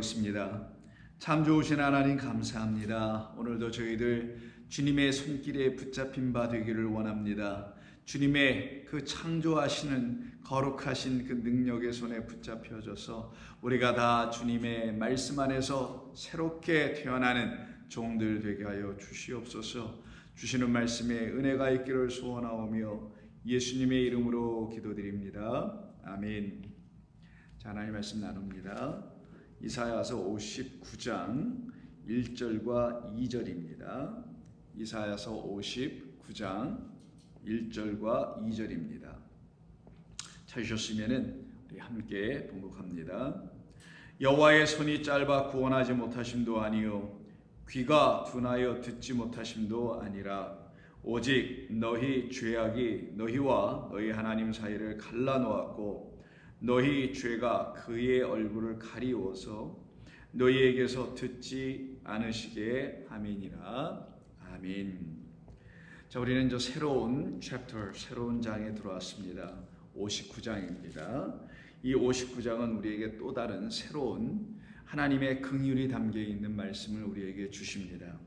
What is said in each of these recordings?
기도하겠습니다. 참 좋으신 하나님 감사합니다. 오늘도 저희들 주님의 손길에 붙잡힌 바 되기를 원합니다. 주님의 그 창조하시는 거룩하신 그 능력의 손에 붙잡혀져서 우리가 다 주님의 말씀 안에서 새롭게 태어나는 종들 되게 하여 주시옵소서. 주시는 말씀에 은혜가 있기를 소원하오며 예수님의 이름으로 기도드립니다. 아멘. 자, 하나님 말씀 나눕니다. 이사야서 59장 1절과 2절입니다. 이사야서 59장 1절과 2절입니다. 찾으셨으면 우리 함께 봉독합니다. 여호와의 손이 짧아 구원하지 못하심도 아니요 귀가 둔하여 듣지 못하심도 아니라 오직 너희 죄악이 너희와 너희 하나님 사이를 갈라놓았고 너희 죄가 그의 얼굴을 가리워서 너희에게서 듣지 않으시게 함이니라. 아멘. 자, 우리는 저 새로운 챕터, 새로운 장에 들어왔습니다. 59장입니다. 이 59장은 우리에게 또 다른 새로운 하나님의 긍휼이 담겨 있는 말씀을 우리에게 주십니다.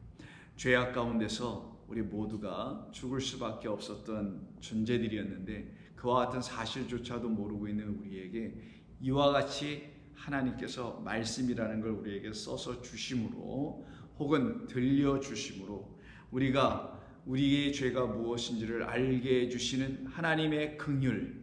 죄악 가운데서 우리 모두가 죽을 수밖에 없었던 존재들이었는데 그와 같은 사실조차도 모르고 있는 우리에게 이와 같이 하나님께서 말씀이라는 걸 우리에게 써서 주심으로 혹은 들려주심으로 우리가 우리의 죄가 무엇인지를 알게 해주시는 하나님의 긍휼,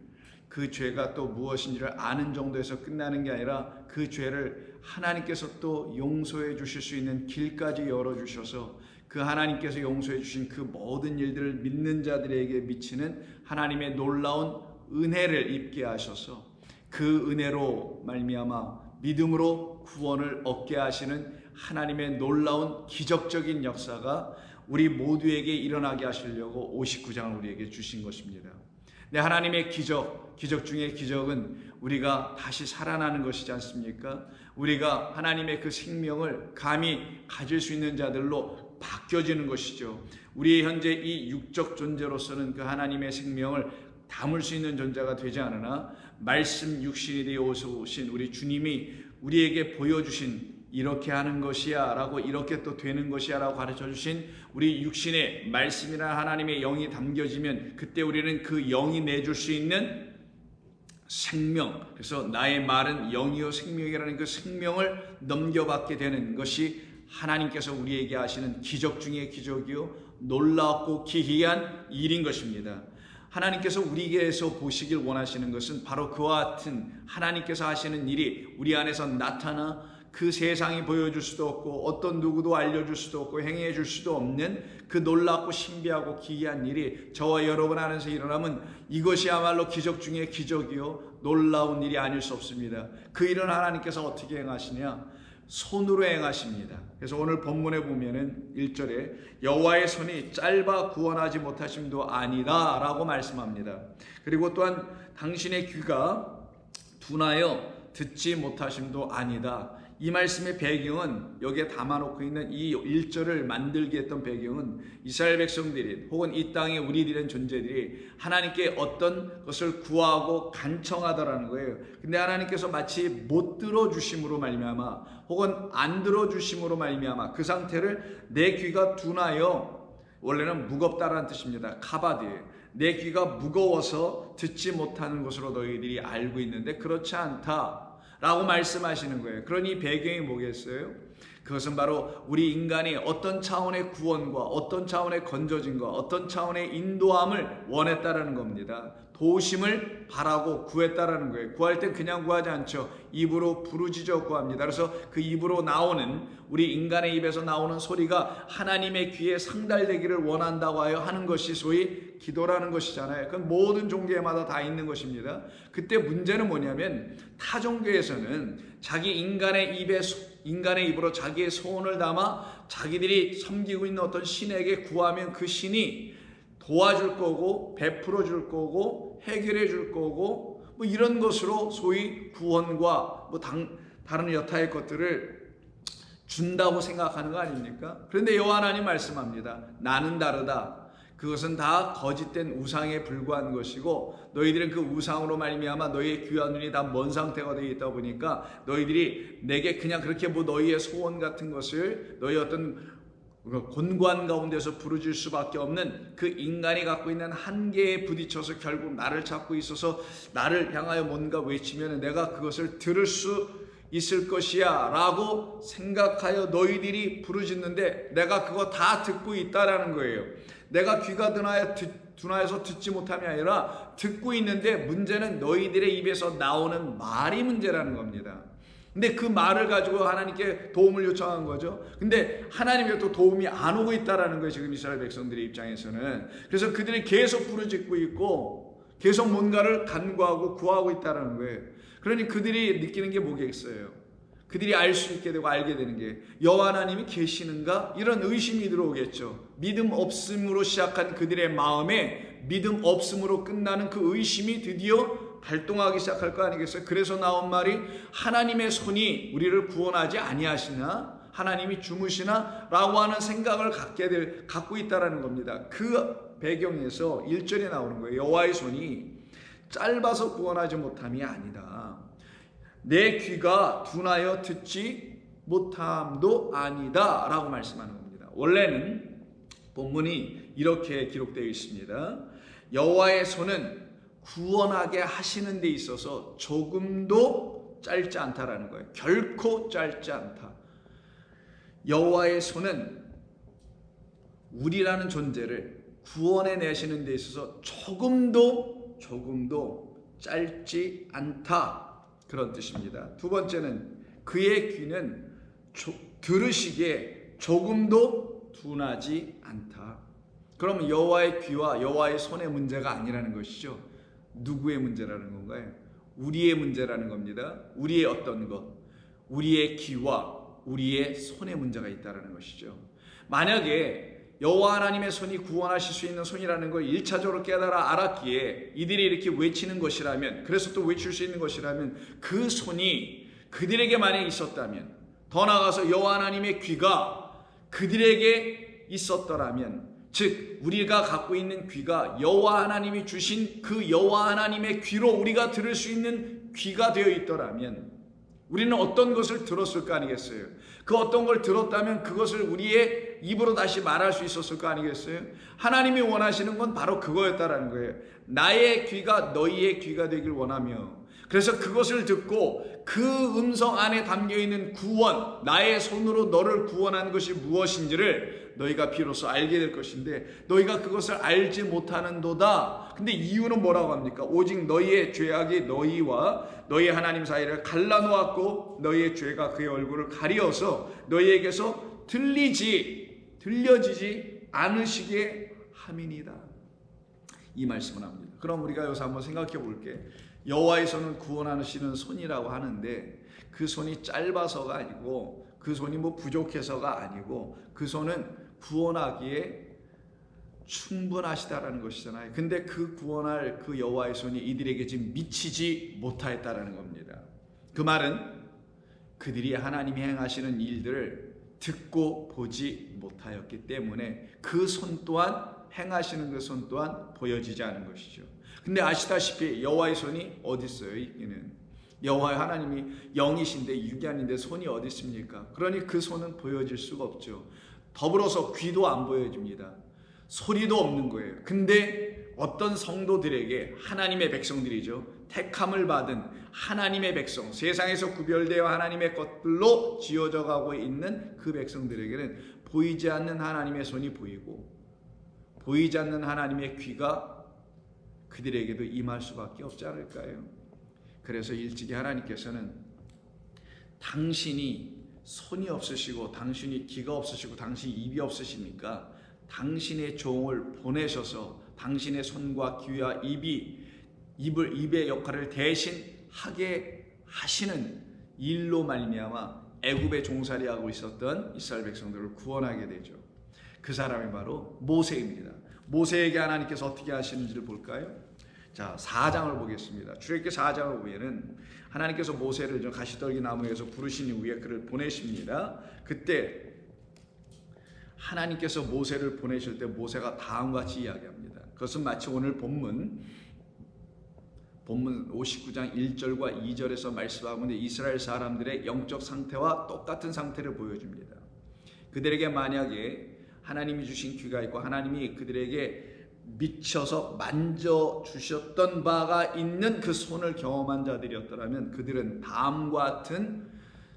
그 죄가 또 무엇인지를 아는 정도에서 끝나는 게 아니라 그 죄를 하나님께서 또 용서해 주실 수 있는 길까지 열어주셔서 그 하나님께서 용서해 주신 그 모든 일들을 믿는 자들에게 미치는 하나님의 놀라운 은혜를 입게 하셔서 그 은혜로 말미암아 믿음으로 구원을 얻게 하시는 하나님의 놀라운 기적적인 역사가 우리 모두에게 일어나게 하시려고 59장을 우리에게 주신 것입니다. 네, 하나님의 기적 중에 기적은 우리가 다시 살아나는 것이지 않습니까? 우리가 하나님의 그 생명을 감히 가질 수 있는 자들로 바뀌어지는 것이죠. 우리 현재 이 육적 존재로서는 그 하나님의 생명을 담을 수 있는 존재가 되지 않으나 말씀 육신이 되어 오신 우리 주님이 우리에게 보여주신 이렇게 하는 것이야 라고 이렇게 또 되는 것이야 라고 가르쳐 주신 우리 육신의 말씀이나 하나님의 영이 담겨지면 그때 우리는 그 영이 내줄 수 있는 생명, 그래서 나의 말은 영이요 생명이라는 그 생명을 넘겨받게 되는 것이 하나님께서 우리에게 하시는 기적 중에 기적이요 놀랍고 기이한 일인 것입니다. 하나님께서 우리에게서 보시길 원하시는 것은 바로 그와 같은 하나님께서 하시는 일이 우리 안에서 나타나 그 세상이 보여줄 수도 없고 어떤 누구도 알려줄 수도 없고 행해 줄 수도 없는 그 놀랍고 신비하고 기이한 일이 저와 여러분 안에서 일어나면 이것이야말로 기적 중에 기적이요 놀라운 일이 아닐 수 없습니다. 그 일은 하나님께서 어떻게 행하시냐? 손으로 행하십니다. 그래서 오늘 본문에 보면은 1절에 여호와의 손이 짧아 구원하지 못하심도 아니라 라고 말씀합니다. 그리고 또한 당신의 귀가 둔하여 듣지 못하심도 아니다. 이 말씀의 배경은 여기에 담아놓고 있는 이 1절을 만들게 했던 배경은 이스라엘 백성들이 혹은 이 땅에 우리들은 존재들이 하나님께 어떤 것을 구하고 간청하더라는 거예요. 근데 하나님께서 마치 못 들어주심으로 말미암아 혹은 안 들어주심으로 말미암아 그 상태를 내 귀가 둔하여, 원래는 무겁다라는 뜻입니다. 카바드예요. 내 귀가 무거워서 듣지 못하는 것으로 너희들이 알고 있는데 그렇지 않다 라고 말씀하시는 거예요. 그러니 배경이 뭐겠어요? 그것은 바로 우리 인간이 어떤 차원의 구원과 어떤 차원의 건져짐과 어떤 차원의 인도함을 원했다라는 겁니다. 도우심을 바라고 구했다라는 거예요. 구할 땐 그냥 구하지 않죠. 입으로 부르짖어 구합니다. 그래서 그 입으로 나오는, 우리 인간의 입에서 나오는 소리가 하나님의 귀에 상달되기를 원한다고 하여 하는 것이 소위 기도라는 것이잖아요. 그건 모든 종교마다 다 있는 것입니다. 그때 문제는 뭐냐면 타 종교에서는 자기 인간의 입으로 자기의 소원을 담아 자기들이 섬기고 있는 어떤 신에게 구하면 그 신이 도와줄 거고 베풀어 줄 거고 해결해 줄 거고 뭐 이런 것으로 소위 구원과 뭐 다른 여타의 것들을 준다고 생각하는 거 아닙니까? 그런데 여호와 하나님 말씀합니다. 나는 다르다. 그것은 다 거짓된 우상에 불과한 것이고 너희들은 그 우상으로 말미암아 너희의 귀와 눈이 다 먼 상태가 되어 있다 보니까 너희들이 내게 그냥 그렇게 뭐 너희의 소원 같은 것을 너희 어떤 곤고한 가운데서 부르질 수밖에 없는 그 인간이 갖고 있는 한계에 부딪혀서 결국 나를 찾고 있어서 나를 향하여 뭔가 외치면 내가 그것을 들을 수 있을 것이야 라고 생각하여 너희들이 부르짖는데 내가 그거 다 듣고 있다라는 거예요. 내가 귀가 둔하여서 듣지 못함이 아니라 듣고 있는데 문제는 너희들의 입에서 나오는 말이 문제라는 겁니다. 근데 그 말을 가지고 하나님께 도움을 요청한 거죠. 근데 하나님의 또 도움이 안 오고 있다라는 거예요. 지금 이스라엘 백성들의 입장에서는. 그래서 그들이 계속 부르짖고 있고 계속 뭔가를 간구하고 구하고 있다라는 거예요. 그러니 그들이 느끼는 게 뭐겠어요? 그들이 알 수 있게 되고 알게 되는 게 여호와 하나님이 계시는가? 이런 의심이 들어오겠죠. 믿음 없음으로 시작한 그들의 마음에 믿음 없음으로 끝나는 그 의심이 드디어 발동하기 시작할 거 아니겠어요? 그래서 나온 말이 하나님의 손이 우리를 구원하지 아니하시나? 하나님이 주무시나? 라고 하는 생각을 갖고 있다는 겁니다. 그 배경에서 1절에 나오는 거예요. 여호와의 손이 짧아서 구원하지 못함이 아니다. 내 귀가 둔하여 듣지 못함도 아니다 라고 말씀하는 겁니다. 원래는 본문이 이렇게 기록되어 있습니다. 여호와의 손은 구원하게 하시는 데 있어서 조금도 짧지 않다라는 거예요. 결코 짧지 않다. 여호와의 손은 우리라는 존재를 구원해 내시는 데 있어서 조금도 짧지 않다. 그런 뜻입니다. 두 번째는 그의 귀는 들으시기에 조금도 둔하지 않다. 그러면 여호와의 귀와 여호와의 손의 문제가 아니라는 것이죠. 누구의 문제라는 건가요? 우리의 문제라는 겁니다. 우리의 어떤 것, 우리의 귀와 우리의 손의 문제가 있다는 것이죠. 만약에 여호와 하나님의 손이 구원하실 수 있는 손이라는 걸 1차적으로 깨달아 알았기에 이들이 이렇게 외치는 것이라면, 그래서 또 외칠 수 있는 것이라면 그 손이 그들에게 만약에 있었다면, 더 나아가서 여호와 하나님의 귀가 그들에게 있었더라면, 즉 우리가 갖고 있는 귀가 여호와 하나님이 주신 그 여호와 하나님의 귀로 우리가 들을 수 있는 귀가 되어 있더라면 우리는 어떤 것을 들었을 거 아니겠어요? 그 어떤 걸 들었다면 그것을 우리의 입으로 다시 말할 수 있었을 거 아니겠어요? 하나님이 원하시는 건 바로 그거였다라는 거예요. 나의 귀가 너희의 귀가 되길 원하며, 그래서 그것을 듣고 그 음성 안에 담겨있는 구원, 나의 손으로 너를 구원한 것이 무엇인지를 너희가 비로소 알게 될 것인데 너희가 그것을 알지 못하는도다. 근데 이유는 뭐라고 합니까? 오직 너희의 죄악이 너희와 너희 하나님 사이를 갈라놓았고 너희의 죄가 그의 얼굴을 가리어서 너희에게서 들려지지 않으시게 함이니이다. 이 말씀을 합니다. 그럼 우리가 여기서 한번 생각해 볼게. 여호와의 손은 구원하시는 손이라고 하는데 그 손이 짧아서가 아니고 그 손이 뭐 부족해서가 아니고 그 손은 구원하기에 충분하시다라는 것이잖아요. 근데 그 구원할 그 여호와의 손이 이들에게 지금 미치지 못하였다라는 겁니다. 그 말은 그들이 하나님이 행하시는 일들을 듣고 보지 못하였기 때문에 그 손 또한, 행하시는 그 손 또한 보여지지 않은 것이죠. 근데 아시다시피 여호와의 손이 어디 있어요? 이는 여호와 하나님이 영이신데 유기한인데 손이 어디 있습니까? 그러니 그 손은 보여질 수가 없죠. 더불어서 귀도 안 보여집니다. 소리도 없는 거예요. 근데 어떤 성도들에게, 하나님의 백성들이죠, 택함을 받은 하나님의 백성, 세상에서 구별되어 하나님의 것들로 지어져 가고 있는 그 백성들에게는 보이지 않는 하나님의 손이 보이고 보이지 않는 하나님의 귀가 그들에게도 임할 수밖에 없지 않을까요? 그래서 일찍이 하나님께서는 당신이 손이 없으시고 당신이 귀가 없으시고 당신이 입이 없으시니까 당신의 종을 보내셔서 당신의 손과 귀와 입의 역할을 대신 하게 하시는 일로 말미암아 애굽에 종살이하고 있었던 이스라엘 백성들을 구원하게 되죠. 그 사람이 바로 모세입니다. 모세에게 하나님께서 어떻게 하시는지를 볼까요? 자, 4장을 보겠습니다. 출애굽기 4장을 보면은 하나님께서 모세를 가시떨기 나무에서 부르신 이후에 그를 보내십니다. 그때 하나님께서 모세를 보내실 때 모세가 다음과 같이 이야기합니다. 그것은 마치 오늘 본문 59장 1절과 2절에서 말씀하고 있는 이스라엘 사람들의 영적 상태와 똑같은 상태를 보여줍니다. 그들에게 만약에 하나님이 주신 귀가 있고 하나님이 그들에게 미쳐서 만져주셨던 바가 있는 그 손을 경험한 자들이었더라면 그들은 다음과 같은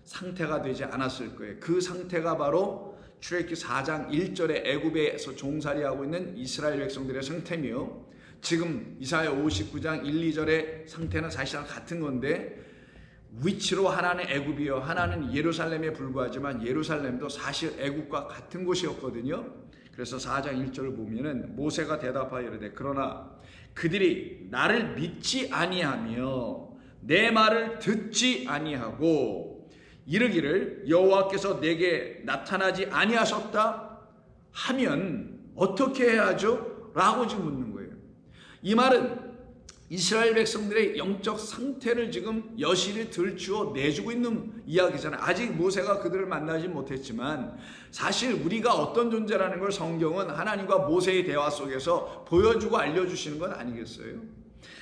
상태가 되지 않았을 거예요. 그 상태가 바로 출애굽기 4장 1절에 애굽에서 종살이하고 있는 이스라엘 백성들의 상태며, 지금 이사야 59장 1, 2절의 상태는 사실상 같은 건데, 위치로 하나는 애굽이요 하나는 예루살렘에 불과하지만 예루살렘도 사실 애굽과 같은 곳이었거든요. 그래서 4장 1절을 보면은 모세가 대답하여 이르되 그러나 그들이 나를 믿지 아니하며 내 말을 듣지 아니하고 이르기를 여호와께서 내게 나타나지 아니하셨다 하면 어떻게 해야죠? 라고 지금 묻는 거예요. 이 말은 이스라엘 백성들의 영적 상태를 지금 여실히 들추어 내주고 있는 이야기잖아요. 아직 모세가 그들을 만나지 못했지만 사실 우리가 어떤 존재라는 걸 성경은 하나님과 모세의 대화 속에서 보여주고 알려주시는 건 아니겠어요?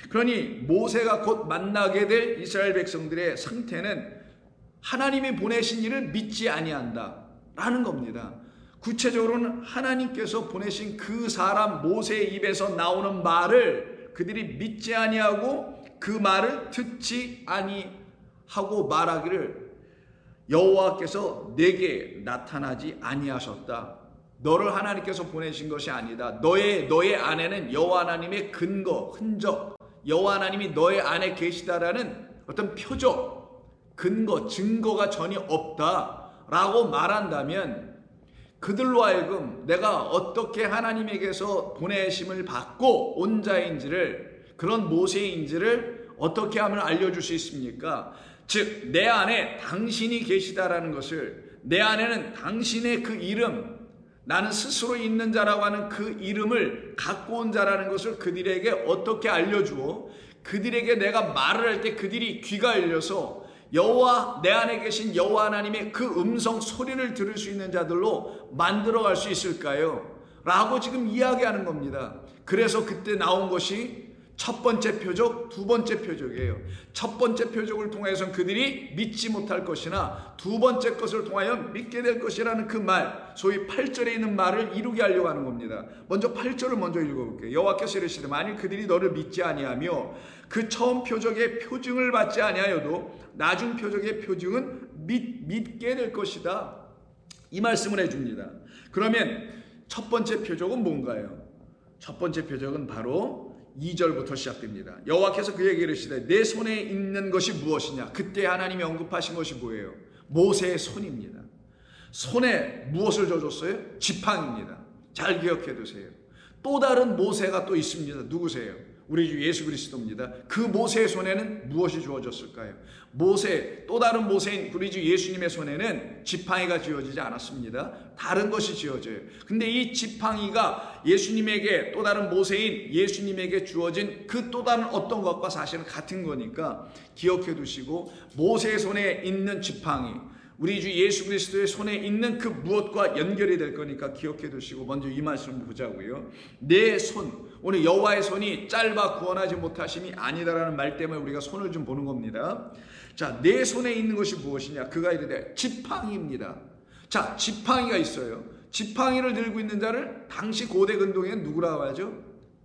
그러니 모세가 곧 만나게 될 이스라엘 백성들의 상태는 하나님이 보내신 일을 믿지 아니한다 라는 겁니다. 구체적으로는 하나님께서 보내신 그 사람 모세의 입에서 나오는 말을 그들이 믿지 아니하고 그 말을 듣지 아니하고 말하기를 여호와께서 내게 나타나지 아니하셨다. 너를 하나님께서 보내신 것이 아니다. 너의 안에는 여호와 하나님의 근거, 흔적, 여호와 하나님이 너의 안에 계시다라는 어떤 표적, 근거, 증거가 전혀 없다라고 말한다면 그들로 하여금 내가 어떻게 하나님에게서 보내심을 받고 온 자인지를, 그런 모세인지를 어떻게 하면 알려줄 수 있습니까? 즉 내 안에 당신이 계시다라는 것을, 내 안에는 당신의 그 이름, 나는 스스로 있는 자라고 하는 그 이름을 갖고 온 자라는 것을 그들에게 어떻게 알려주어 그들에게 내가 말을 할 때 그들이 귀가 열려서 여호와, 내 안에 계신 여호와 하나님의 그 음성 소리를 들을 수 있는 자들로 만들어갈 수 있을까요? 라고 지금 이야기하는 겁니다. 그래서 그때 나온 것이 첫 번째 표적, 두 번째 표적이에요. 첫 번째 표적을 통해서는 그들이 믿지 못할 것이나 두 번째 것을 통하여 믿게 될 것이라는 그 말, 소위 8절에 있는 말을 이루게 하려고 하는 겁니다. 먼저 8절을 먼저 읽어볼게요. 여호와께서 이르시되 만일 그들이 너를 믿지 아니하며 그 처음 표적의 표징을 받지 아니하여도 나중 표적의 표징은 믿게 될 것이다. 이 말씀을 해줍니다. 그러면 첫 번째 표적은 뭔가요? 첫 번째 표적은 바로 2절부터 시작됩니다. 여호와께서 그에게 이르시되 내 손에 있는 것이 무엇이냐? 그때 하나님이 언급하신 것이 뭐예요? 모세의 손입니다. 손에 무엇을 져줬어요? 지팡이입니다. 잘 기억해 두세요. 또 다른 모세가 또 있습니다. 누구세요? 우리 주 예수 그리스도입니다. 그 모세의 손에는 무엇이 주어졌을까요? 또 다른 모세인 우리 주 예수님의 손에는 지팡이가 지어지지 않았습니다. 다른 것이 지어져요. 근데 이 지팡이가 예수님에게, 또 다른 모세인 예수님에게 주어진 그 또 다른 어떤 것과 사실은 같은 거니까 기억해 두시고, 모세의 손에 있는 지팡이, 우리 주 예수 그리스도의 손에 있는 그 무엇과 연결이 될 거니까 기억해 두시고 먼저 이 말씀을 보자고요. 내 손, 오늘 여호와의 손이 짧아 구원하지 못하심이 아니다라는 말 때문에 우리가 손을 좀 보는 겁니다. 자, 내 손에 있는 것이 무엇이냐? 그가 이르되 지팡이입니다. 자, 지팡이가 있어요. 지팡이를 들고 있는 자를 당시 고대 근동에는 누구라고 하죠?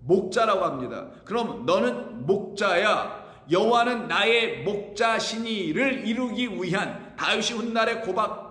목자라고 합니다. 그럼 너는 목자야. 여호와는 나의 목자시니를 이루기 위한, 다윗이 훗날에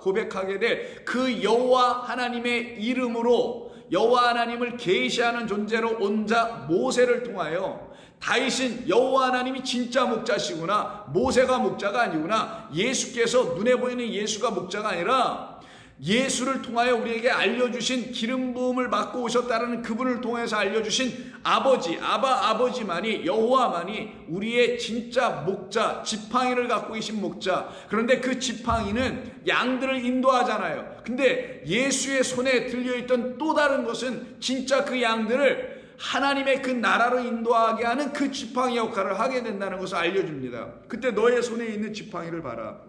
고백하게 될 그 여호와 하나님의 이름으로 여호와 하나님을 계시하는 존재로 온 자 모세를 통하여 다윗은 여호와 하나님이 진짜 목자시구나, 모세가 목자가 아니구나, 예수께서, 눈에 보이는 예수가 목자가 아니라 예수를 통하여 우리에게 알려주신, 기름 부음을 받고 오셨다는 그분을 통해서 알려주신 아버지만이, 여호와만이 우리의 진짜 목자, 지팡이를 갖고 계신 목자. 그런데 그 지팡이는 양들을 인도하잖아요. 근데 예수의 손에 들려있던 또 다른 것은 진짜 그 양들을 하나님의 그 나라로 인도하게 하는 그 지팡이 역할을 하게 된다는 것을 알려줍니다. 그때 너의 손에 있는 지팡이를 봐라.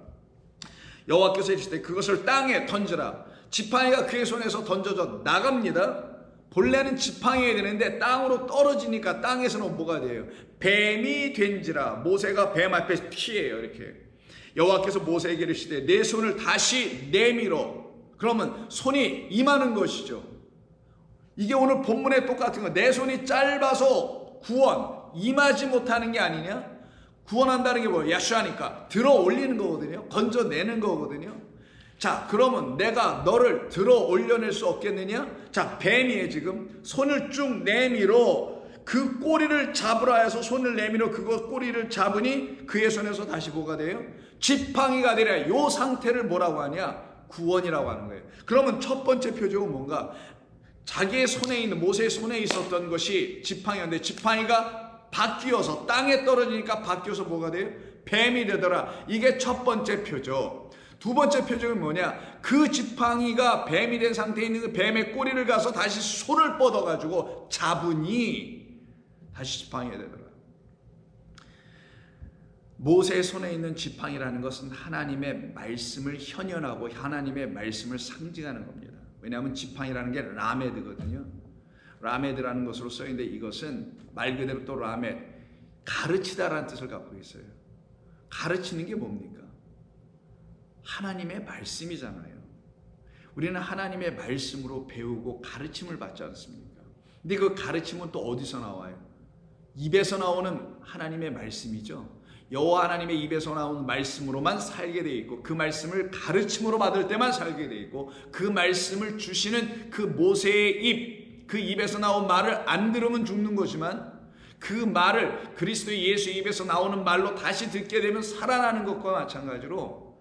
여호와께서 이르시되 그것을 땅에 던지라. 지팡이가 그의 손에서 던져져 나갑니다. 본래는 지팡이가 되는데 땅으로 떨어지니까 땅에서는 뭐가 돼요? 뱀이 된지라. 모세가 뱀 앞에 피해요. 이렇게 여호와께서 모세에게 이르시되 내 손을 다시 내밀어. 그러면 손이 임하는 것이죠. 이게 오늘 본문에 똑같은 거. 내 손이 짧아서 구원 임하지 못하는 게 아니냐? 구원한다는 게 뭐예요? 야슈아니까 들어 올리는 거거든요. 건져내는 거거든요. 자, 그러면 내가 너를 들어 올려낼 수 없겠느냐? 자, 뱀이에요. 지금 손을 쭉 내밀어 그 꼬리를 잡으라 해서 손을 내밀어 그거 꼬리를 잡으니 그의 손에서 다시 뭐가 돼요? 지팡이가 되라. 요 상태를 뭐라고 하냐? 구원이라고 하는 거예요. 그러면 첫 번째 표적은 뭔가? 자기의 손에 있는, 모세의 손에 있었던 것이 지팡이였는데 지팡이가 바뀌어서 땅에 떨어지니까 바뀌어서 뭐가 돼요? 뱀이 되더라. 이게 첫 번째 표적. 두 번째 표적은 뭐냐? 그 지팡이가 뱀이 된 상태에 있는 그 뱀의 꼬리를 가서 다시 손을 뻗어가지고 잡으니 다시 지팡이가 되더라. 모세의 손에 있는 지팡이라는 것은 하나님의 말씀을 현현하고 하나님의 말씀을 상징하는 겁니다. 왜냐하면 지팡이라는 게 라메드거든요. 라메드라는 것으로 써있는데 이것은 말 그대로 또 라메드, 가르치다라는 뜻을 갖고 있어요. 가르치는 게 뭡니까? 하나님의 말씀이잖아요. 우리는 하나님의 말씀으로 배우고 가르침을 받지 않습니까? 근데 그 가르침은 또 어디서 나와요? 입에서 나오는 하나님의 말씀이죠. 여호와 하나님의 입에서 나오는 말씀으로만 살게 돼 있고 그 말씀을 가르침으로 받을 때만 살게 돼 있고 그 말씀을 주시는 그 모세의 입, 그 입에서 나온 말을 안 들으면 죽는 거지만 그 말을 그리스도 예수의 입에서 나오는 말로 다시 듣게 되면 살아나는 것과 마찬가지로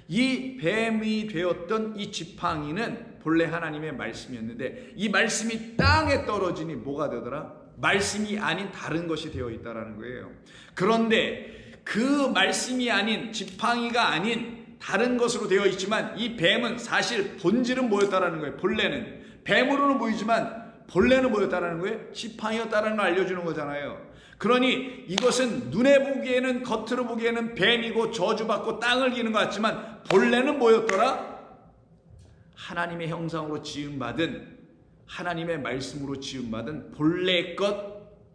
이 뱀이 되었던 이 지팡이는 본래 하나님의 말씀이었는데 이 말씀이 땅에 떨어지니 뭐가 되더라? 말씀이 아닌 다른 것이 되어 있다는 거예요. 그런데 그 말씀이 아닌 지팡이가 아닌 다른 것으로 되어 있지만 이 뱀은 사실 본질은 뭐였다라는 거예요. 본래는 뱀으로는 보이지만 본래는 뭐였다라는 거예요? 지팡이였다라는 걸 알려주는 거잖아요. 그러니 이것은 눈에 보기에는 겉으로 보기에는 뱀이고 저주받고 땅을 기는 것 같지만 본래는 뭐였더라? 하나님의 형상으로 지음받은 하나님의 말씀으로 지음받은 본래의 것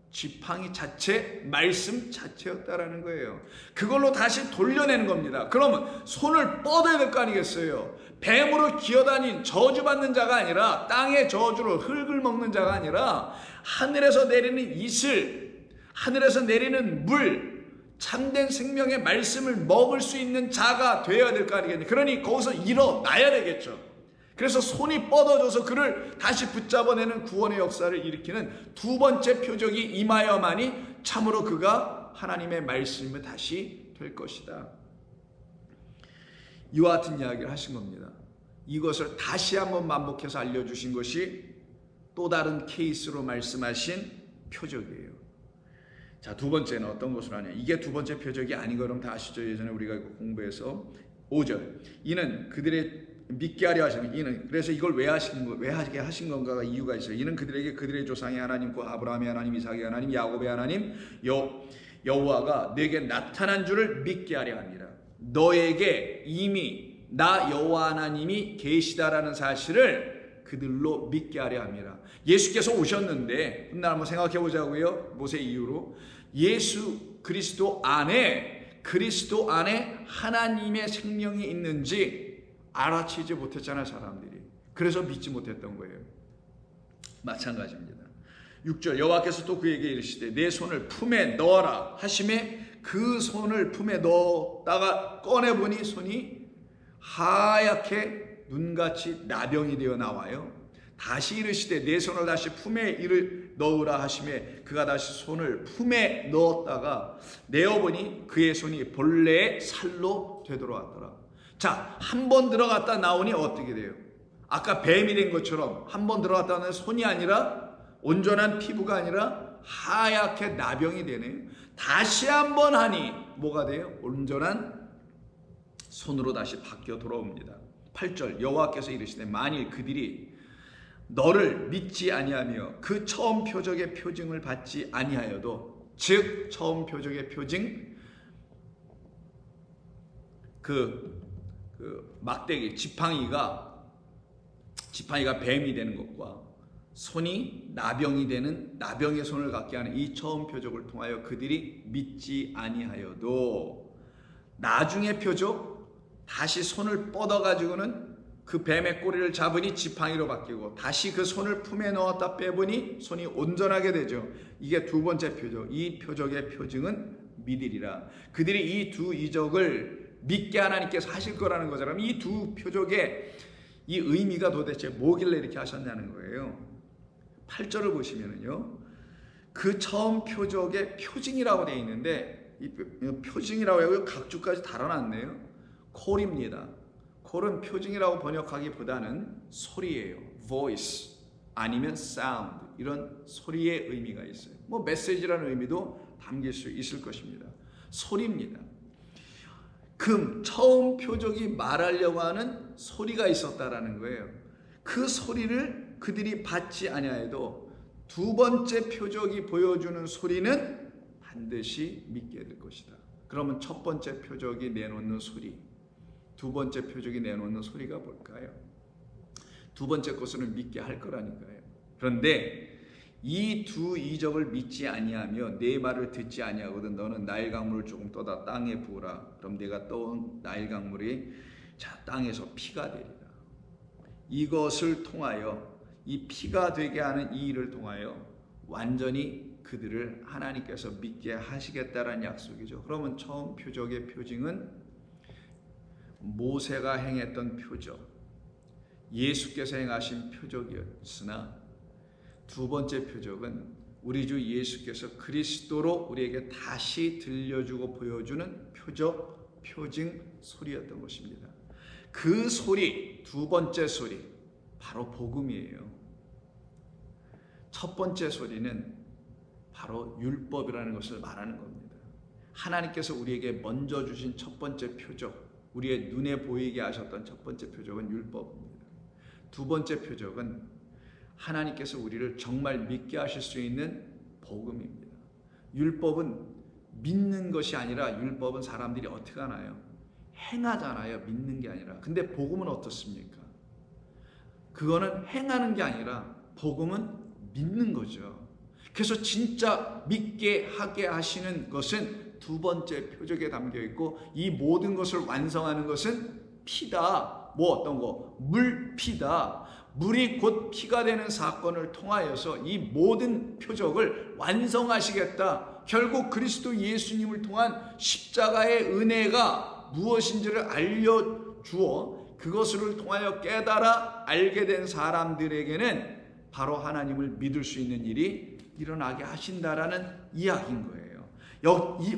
지팡이 자체, 말씀 자체였다라는 거예요. 그걸로 다시 돌려내는 겁니다. 그러면 손을 뻗어야 될 거 아니겠어요? 뱀으로 기어다닌 저주받는 자가 아니라 땅의 저주로 흙을 먹는 자가 아니라 하늘에서 내리는 이슬, 하늘에서 내리는 물, 참된 생명의 말씀을 먹을 수 있는 자가 되어야 될 거 아니겠냐. 그러니 거기서 일어나야 되겠죠. 그래서 손이 뻗어져서 그를 다시 붙잡아내는 구원의 역사를 일으키는 두 번째 표적이 임하여만이 참으로 그가 하나님의 말씀을 다시 될 것이다. 이와 같은 이야기를 하신 겁니다. 이것을 다시 한번 반복해서 알려주신 것이 또 다른 케이스로 말씀하신 표적이에요. 자, 두 번째는 어떤 것으로 하냐. 이게 두 번째 표적이 아닌 거 그럼 다 아시죠? 예전에 우리가 공부해서 5절. 이는 그들의 믿게 하려 하시는 이는 그래서 이걸 왜 하게 하신 건가가 이유가 있어요. 이는 그들에게 그들의 조상의 하나님과 아브라함의 하나님, 이삭의 하나님, 야곱의 하나님 여호와가 내게 나타난 줄을 믿게 하려 합니다. 너에게 이미 나 여호와 하나님이 계시다라는 사실을 그들로 믿게 하려 합니다. 예수께서 오셨는데 날 한번 생각해 보자고요. 모세 이후로 예수 그리스도 안에 하나님의 생명이 있는지 알아채지 못했잖아요, 사람들이. 그래서 믿지 못했던 거예요. 마찬가지입니다. 6절 여호와께서 또 그에게 이르시되 내 손을 품에 넣어라 하심에 그 손을 품에 넣었다가 꺼내보니 손이 하얗게 눈같이 나병이 되어 나와요. 다시 이르시되 내 손을 다시 품에 넣으라 하심에 그가 다시 손을 품에 넣었다가 내어보니 그의 손이 본래의 살로 되돌아왔더라. 자, 한 번 들어갔다 나오니 어떻게 돼요? 아까 뱀이 된 것처럼 한 번 들어갔다 나오니 손이 아니라 온전한 피부가 아니라 하얗게 나병이 되네요. 다시 한 번 하니 뭐가 돼요? 온전한 손으로 다시 바뀌어 돌아옵니다. 8절 여호와께서 이르시되 만일 그들이 너를 믿지 아니하며 그 처음 표적의 표징을 받지 아니하여도 즉 처음 표적의 표징 그 막대기 지팡이가 지팡이가 뱀이 되는 것과 손이 나병이 되는 나병의 손을 갖게 하는 이 처음 표적을 통하여 그들이 믿지 아니하여도 나중의 표적, 다시 손을 뻗어가지고는 그 뱀의 꼬리를 잡으니 지팡이로 바뀌고 다시 그 손을 품에 넣었다 빼보니 손이 온전하게 되죠. 이게 두 번째 표적. 이 표적의 표징은 믿으리라. 그들이 이 두 이적을 믿게 하나님께서 하실 거라는 거잖아요. 이 두 표적의 이 의미가 도대체 뭐길래 이렇게 하셨냐는 거예요. 8절을 보시면은요, 그 처음 표적의 표징이라고 되어 있는데, 이 표징이라고 하고 각주까지 달아놨네요. 콜입니다. 콜은 표징이라고 번역하기보다는 소리예요. voice 아니면 sound, 이런 소리의 의미가 있어요. 뭐 메시지라는 의미도 담길 수 있을 것입니다. 소리입니다. 처음 표적이 말하려고 하는 소리가 있었다라는 거예요. 그 소리를 그들이 받지 아니하여도 두 번째 표적이 보여주는 소리는 반드시 믿게 될 것이다. 그러면 첫 번째 표적이 내놓는 소리, 두 번째 표적이 내놓는 소리가 뭘까요? 두 번째 것은 믿게 할 거라니까요. 그런데 이 두 이적을 믿지 아니하며 내 말을 듣지 아니하거든 너는 나일 강물을 조금 떠다 땅에 부으라. 그럼 내가 떠온 나일 강물이 땅에서 피가 되리라. 이것을 통하여, 이 피가 되게 하는 이 일을 통하여 완전히 그들을 하나님께서 믿게 하시겠다라는 약속이죠. 그러면 처음 표적의 표징은 모세가 행했던 표적, 예수께서 행하신 표적이었으나 두 번째 표적은 우리 주 예수께서 그리스도로 우리에게 다시 들려주고 보여주는 표적, 표징, 소리였던 것입니다. 그 소리, 두 번째 소리, 바로 복음이에요. 첫 번째 소리는 바로 율법이라는 것을 말하는 겁니다. 하나님께서 우리에게 먼저 주신 첫 번째 표적, 우리의 눈에 보이게 하셨던 첫 번째 표적은 율법입니다. 두 번째 표적은 하나님께서 우리를 정말 믿게 하실 수 있는 복음입니다. 율법은 믿는 것이 아니라, 율법은 사람들이 어떻게 하나요? 행하잖아요. 믿는 게 아니라. 근데 복음은 어떻습니까? 그거는 행하는 게 아니라 복음은 믿는 거죠. 그래서 진짜 믿게 하게 하시는 것은 두 번째 표적에 담겨 있고, 이 모든 것을 완성하는 것은 피다. 뭐 어떤 거? 물피다. 물이 곧 피가 되는 사건을 통하여서 이 모든 표적을 완성하시겠다. 결국 그리스도 예수님을 통한 십자가의 은혜가 무엇인지를 알려주어 그것을 통하여 깨달아 알게 된 사람들에게는 바로 하나님을 믿을 수 있는 일이 일어나게 하신다라는 이야기인 거예요.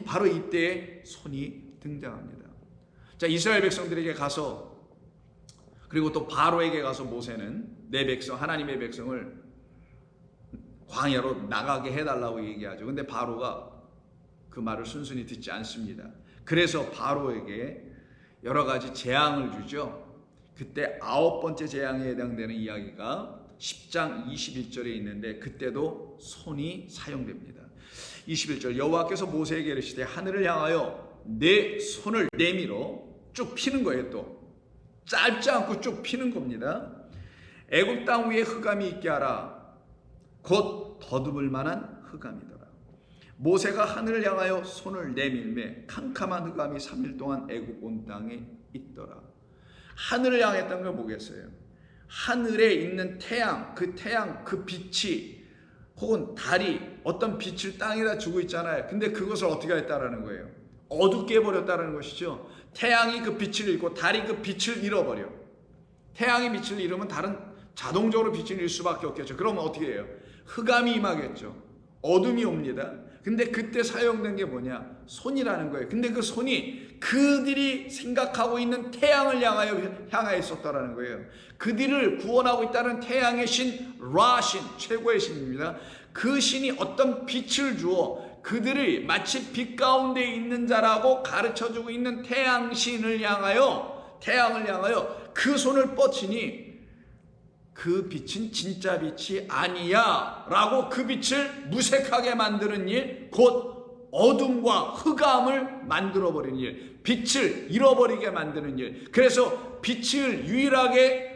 바로 이때에 손이 등장합니다. 자, 이스라엘 백성들에게 가서, 그리고 또 바로에게 가서 모세는 내 백성, 하나님의 백성을 광야로 나가게 해달라고 얘기하죠. 근데 바로가 그 말을 순순히 듣지 않습니다. 그래서 바로에게 여러 가지 재앙을 주죠. 그때 9번째 재앙에 해당되는 이야기가 10장 21절에 있는데, 그때도 손이 사용됩니다. 21절, 여호와께서 모세에게 이르시되 하늘을 향하여 내 손을 내밀어, 쭉 피는 거예요. 또 짧지 않고 쭉 피는 겁니다. 애굽 땅 위에 흑암이 있게 하라. 곧 더듬을 만한 흑암이더라. 모세가 하늘을 향하여 손을 내밀매 캄캄한 흑암이 3일 동안 애굽 온 땅에 있더라. 하늘을 향했다는 걸 뭐겠어요? 하늘에 있는 태양, 그 빛이, 혹은 달이 어떤 빛을 땅에다 주고 있잖아요. 근데 그것을 어떻게 했다라는 거예요? 어둡게 해버렸다는 것이죠. 태양이 그 빛을 잃고 달이 그 빛을 잃어버려. 태양이 빛을 잃으면 달은 자동적으로 빛을 잃을 수밖에 없겠죠. 그러면 어떻게 해요? 흑암이 임하겠죠. 어둠이 옵니다. 근데 그때 사용된 게 뭐냐? 손이라는 거예요. 근데 그 손이 그들이 생각하고 있는 태양을 향하여 있었다라는 거예요. 그들을 구원하고 있다는 태양의 신 라신, 최고의 신입니다. 그 신이 어떤 빛을 주어 그들을 마치 빛 가운데 있는 자라고 가르쳐주고 있는 태양신을 향하여, 태양을 향하여 그 손을 뻗치니 그 빛은 진짜 빛이 아니야 라고 그 빛을 무색하게 만드는 일, 곧 어둠과 흑암을 만들어버리는 일, 빛을 잃어버리게 만드는 일. 그래서 빛을 유일하게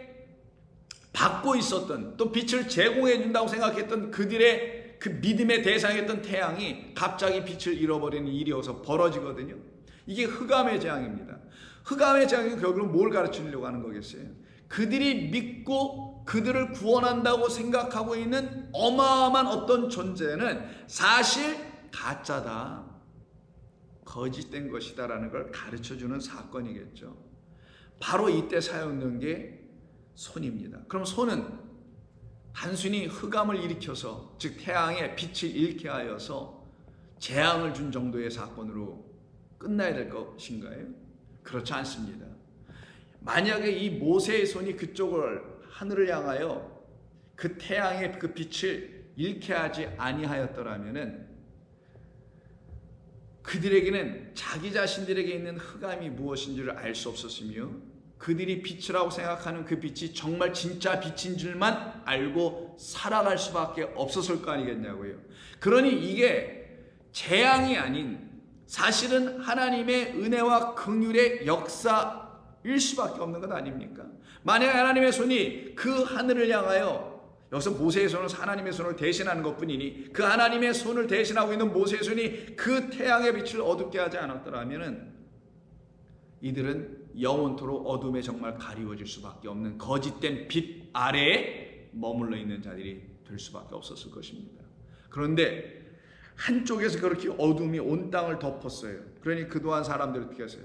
받고 있었던, 또 빛을 제공해 준다고 생각했던 그들의 그 믿음의 대상이었던 태양이 갑자기 빛을 잃어버리는 일이 어서 벌어지거든요. 이게 흑암의 재앙입니다. 흑암의 재앙이 결국은 뭘 가르치려고 하는 거겠어요? 그들이 믿고 그들을 구원한다고 생각하고 있는 어마어마한 어떤 존재는 사실 가짜다, 거짓된 것이다라는 걸 가르쳐주는 사건이겠죠. 바로 이때 사용된 게 손입니다. 그럼 손은 단순히 흑암을 일으켜서, 즉 태양의 빛을 잃게 하여서 재앙을 준 정도의 사건으로 끝나야 될 것인가요? 그렇지 않습니다. 만약에 이 모세의 손이 그쪽을, 하늘을 향하여 그 태양의 그 빛을 잃게 하지 아니하였더라면은 그들에게는 자기 자신들에게 있는 흑암이 무엇인지를 알 수 없었으며, 그들이 빛이라고 생각하는 그 빛이 정말 진짜 빛인 줄만 알고 살아갈 수밖에 없었을 거 아니겠냐고요. 그러니 이게 재앙이 아닌 사실은 하나님의 은혜와 긍휼의 역사일 수밖에 없는 것 아닙니까? 만약에 하나님의 손이 그 하늘을 향하여, 여기서 모세의 손은 하나님의 손을 대신하는 것뿐이니 그 하나님의 손을 대신하고 있는 모세의 손이 그 태양의 빛을 어둡게 하지 않았더라면 이들은 영원토록 어둠에 정말 가리워질 수밖에 없는 거짓된 빛 아래에 머물러 있는 자들이 될 수밖에 없었을 것입니다. 그런데 한쪽에서 그렇게 어둠이 온 땅을 덮었어요. 그러니 그동안 사람들이 어떻게 했어요?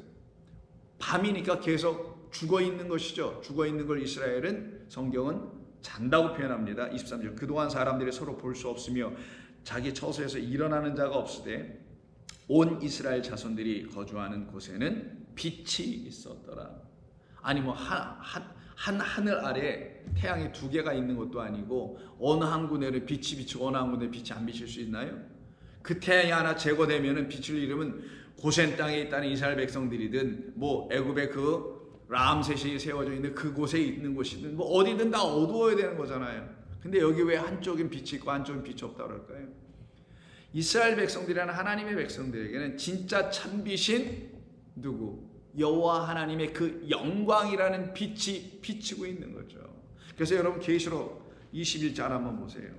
밤이니까 계속 죽어 있는 것이죠. 죽어 있는 걸 이스라엘은, 성경은 잔다고 표현합니다. 23절. 그동안 사람들이 서로 볼 수 없으며 자기 처소에서 일어나는 자가 없으되 온 이스라엘 자손들이 거주하는 곳에는 빛이 있었더라. 아니 뭐 한 하늘 아래 태양이 두 개가 있는 것도 아니고 어느 한 군데는 빛이 비치고 어느 한 군데 빛이 안 비칠 수 있나요? 그 태양이 하나 제거되면은 빛을 잃으면 고센 땅에 있다는 이스라엘 백성들이든 뭐 애굽의 그 람셋이 세워져 있는 그곳에 있는 곳이든 뭐 어디든 다 어두워야 되는 거잖아요. 근데 여기 왜 한쪽은 빛이 있고 한쪽은 빛이 없다 그럴까요? 이스라엘 백성들이라는 하나님의 백성들에게는 진짜 참빛인 누구? 여호와 하나님의 그 영광이라는 빛이 비치고 있는 거죠. 그래서 여러분 계시록 21장 한번 보세요.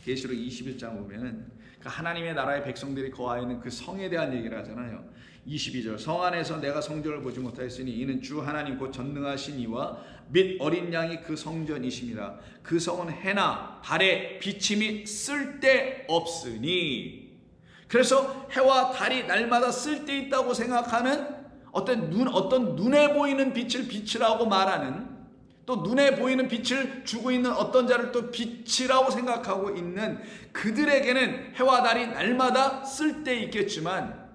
계시록 21장 보면은 그 하나님의 나라의 백성들이 거하는 그 성에 대한 얘기를 하잖아요. 22절. 성 안에서 내가 성전을 보지 못하였으니 이는 주 하나님 곧 전능하신 이와 및 어린 양이 그 성전이심이라. 그 성은 해나 달의 비침이 쓸데없으니. 그래서 해와 달이 날마다 쓸데있다고 생각하는 어떤 눈에 보이는 빛을 빛이라고 말하는, 또 눈에 보이는 빛을 주고 있는 어떤 자를 또 빛이라고 생각하고 있는 그들에게는 해와 달이 날마다 쓸데있겠지만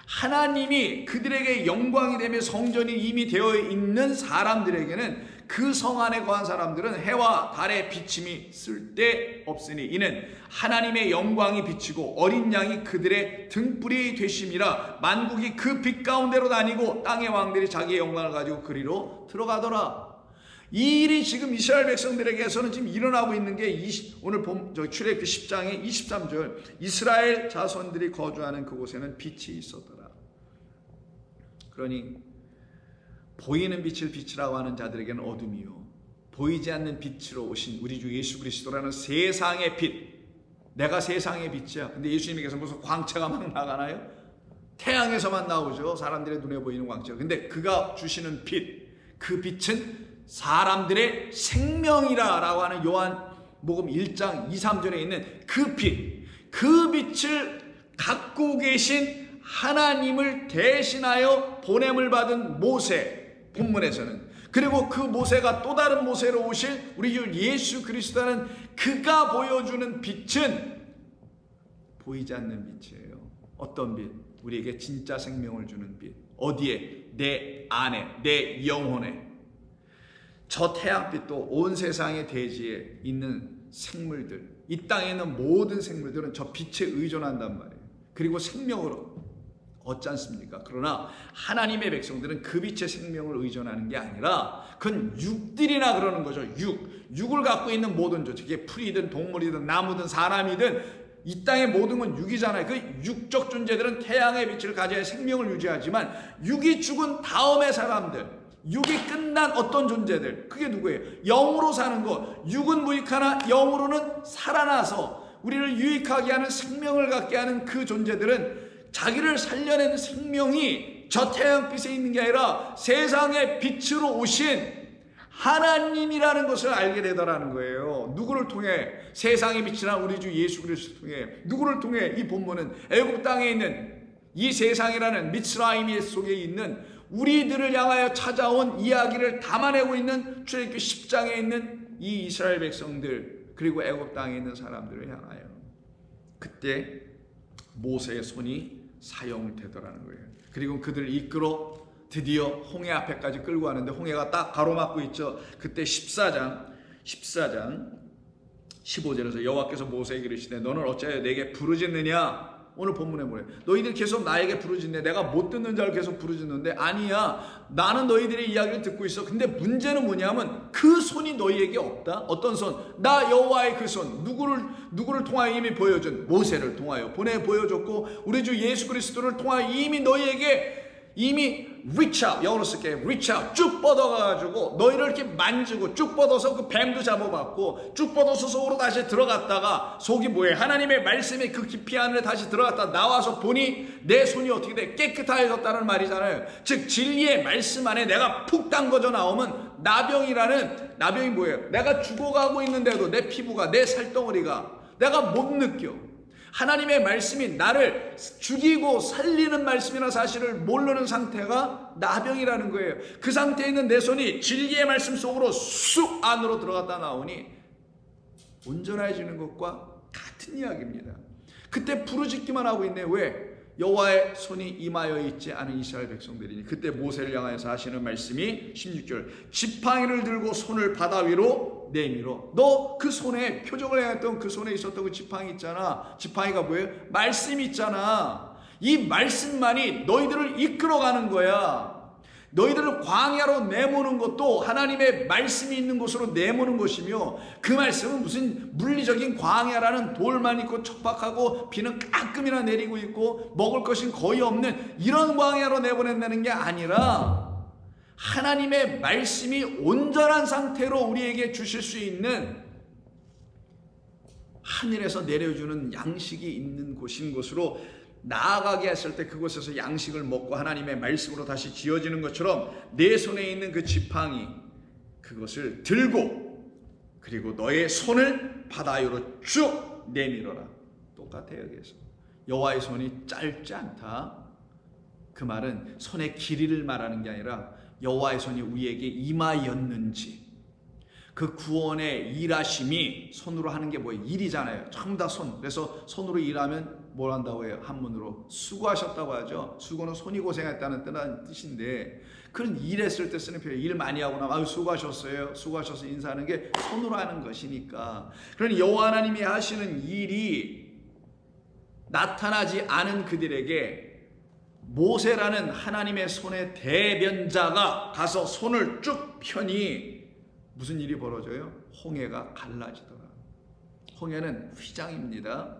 하나님이 그들에게 영광이 되며 성전이 이미 되어 있는 사람들에게는, 그 성 안에 거한 사람들은 해와 달의 비침이 쓸데없으니 이는 하나님의 영광이 비치고 어린 양이 그들의 등불이 되심이라. 만국이 그 빛 가운데로 다니고 땅의 왕들이 자기의 영광을 가지고 그리로 들어가더라. 이 일이 지금 이스라엘 백성들에게서는 지금 일어나고 있는 게 오늘 출애굽기 10장의 23절. 이스라엘 자손들이 거주하는 그곳에는 빛이 있었더라. 그러니 보이는 빛을 빛이라고 하는 자들에게는 어둠이요, 보이지 않는 빛으로 오신 우리 주 예수 그리스도라는 세상의 빛, 내가 세상의 빛이야. 근데 예수님께서 무슨 광채가 막 나가나요? 태양에서만 나오죠. 사람들의 눈에 보이는 광채가. 근데 그가 주시는 빛, 그 빛은 사람들의 생명이라 라고 하는 요한복음 1장 2, 3절에 있는 그 빛, 그 빛을 갖고 계신 하나님을 대신하여 보냄을 받은 모세, 본문에서는, 그리고 그 모세가 또 다른 모세로 오실 우리 주 예수 그리스도는 그가 보여주는 빛은 보이지 않는 빛이에요. 어떤 빛? 우리에게 진짜 생명을 주는 빛. 어디에? 내 안에, 내 영혼에. 저 태양빛도 온 세상의 대지에 있는 생물들, 이 땅에 있는 모든 생물들은 저 빛에 의존한단 말이에요. 그리고 생명을 얻지 않습니까? 그러나 하나님의 백성들은 그 빛의 생명을 의존하는 게 아니라 그건 육들이나 그러는 거죠. 육을 갖고 있는 모든 존재, 그게 풀이든 동물이든 나무든 사람이든 이 땅의 모든 건 육이잖아요. 그 육적 존재들은 태양의 빛을 가져야 생명을 유지하지만 육이 죽은 다음의 사람들, 육이 끝난 어떤 존재들, 그게 누구예요? 영으로 사는 것. 육은 무익하나 영으로는 살아나서 우리를 유익하게 하는 생명을 갖게 하는 그 존재들은 자기를 살려낸 생명이 저 태양빛에 있는 게 아니라 세상의 빛으로 오신 하나님이라는 것을 알게 되더라는 거예요. 누구를 통해? 세상의 빛이나 우리 주 예수 그리스도를 통해. 누구를 통해? 이 본문은 애굽 땅에 있는 이 세상이라는 미스라임 속에 있는 우리들을 향하여 찾아온 이야기를 담아내고 있는 출애굽기 10장에 있는 이 이스라엘 백성들, 그리고 애굽 땅에 있는 사람들을 향하여 그때 모세의 손이 사용되더라는 거예요. 그리고 그들을 이끌어 드디어 홍해 앞에까지 끌고 가는데 홍해가 딱 가로막고 있죠. 그때 14장 15절에서 여호와께서 모세에게 이르시되 너는 어찌하여 내게 부르짖느냐. 오늘 본문에 뭐래요? 너희들 계속 나에게 부르짖네. 내가 못 듣는 자를 계속 부르짖는데 아니야. 나는 너희들의 이야기를 듣고 있어. 근데 문제는 뭐냐면 그 손이 너희에게 없다. 어떤 손? 나 여호와의 그 손. 누구를 통하여 이미 보여준 모세를 통하여 보여줬고 우리 주 예수 그리스도를 통하여 이미 너희에게 이미 reach out, 영어로 쓸게 reach out, 쭉 뻗어가지고 너희를 이렇게 만지고 쭉 뻗어서 그 뱀도 잡아봤고 쭉 뻗어서 속으로 다시 들어갔다가 속이 뭐예요? 하나님의 말씀이 그 깊이 안에 다시 들어갔다 나와서 보니 내 손이 어떻게 돼? 깨끗해졌다는 말이잖아요. 즉 진리의 말씀 안에 내가 푹 담궈져 나오면 나병이 뭐예요? 내가 죽어가고 있는데도 내 피부가, 내 살덩어리가 내가 못 느껴. 하나님의 말씀이 나를 죽이고 살리는 말씀이나 사실을 모르는 상태가 나병이라는 거예요. 그 상태에 있는 내 손이 진리의 말씀 속으로 쑥 안으로 들어갔다 나오니 온전해지는 것과 같은 이야기입니다. 그때 부르짖기만 하고 있네. 왜? 여호와의 손이 임하여 있지 않은 이스라엘 백성들이니. 그때 모세를 향해서 하시는 말씀이 16절 지팡이를 들고 손을 바다 위로 내밀어. 너 그 손에 표적을 행했던 그 손에 있었던 그 지팡이 있잖아. 지팡이가 뭐예요? 말씀이 있잖아. 이 말씀만이 너희들을 이끌어가는 거야. 너희들을 광야로 내모는 것도 하나님의 말씀이 있는 곳으로 내모는 것이며 그 말씀은 무슨 물리적인 광야라는 돌만 있고 척박하고 비는 가끔이나 내리고 있고 먹을 것이 거의 없는 이런 광야로 내보낸다는 게 아니라 하나님의 말씀이 온전한 상태로 우리에게 주실 수 있는 하늘에서 내려주는 양식이 있는 곳인 곳으로 나아가게 했을 때 그곳에서 양식을 먹고 하나님의 말씀으로 다시 지어지는 것처럼 내 손에 있는 그 지팡이 그것을 들고 그리고 너의 손을 바다 위로 쭉 내밀어라. 똑같아요. 여기에서 여호와의 손이 짧지 않다. 그 말은 손의 길이를 말하는 게 아니라 여호와의 손이 우리에게 임하였는지 그 구원의 일하심이 손으로 하는 게 뭐예요? 일이잖아요. 전부 다 손. 그래서 손으로 일하면 뭘 한다고 해요? 한문으로 수고하셨다고 하죠. 수고는 손이 고생했다는 뜻인데 그런 일했을 때 쓰는 표현. 일 많이 하고 나면 수고하셨어요. 수고하셔서 인사하는 게 손으로 하는 것이니까. 그러니 여호와 하나님이 하시는 일이 나타나지 않은 그들에게 모세라는 하나님의 손의 대변자가 가서 손을 쭉 펴니 무슨 일이 벌어져요? 홍해가 갈라지더라. 홍해는 휘장입니다.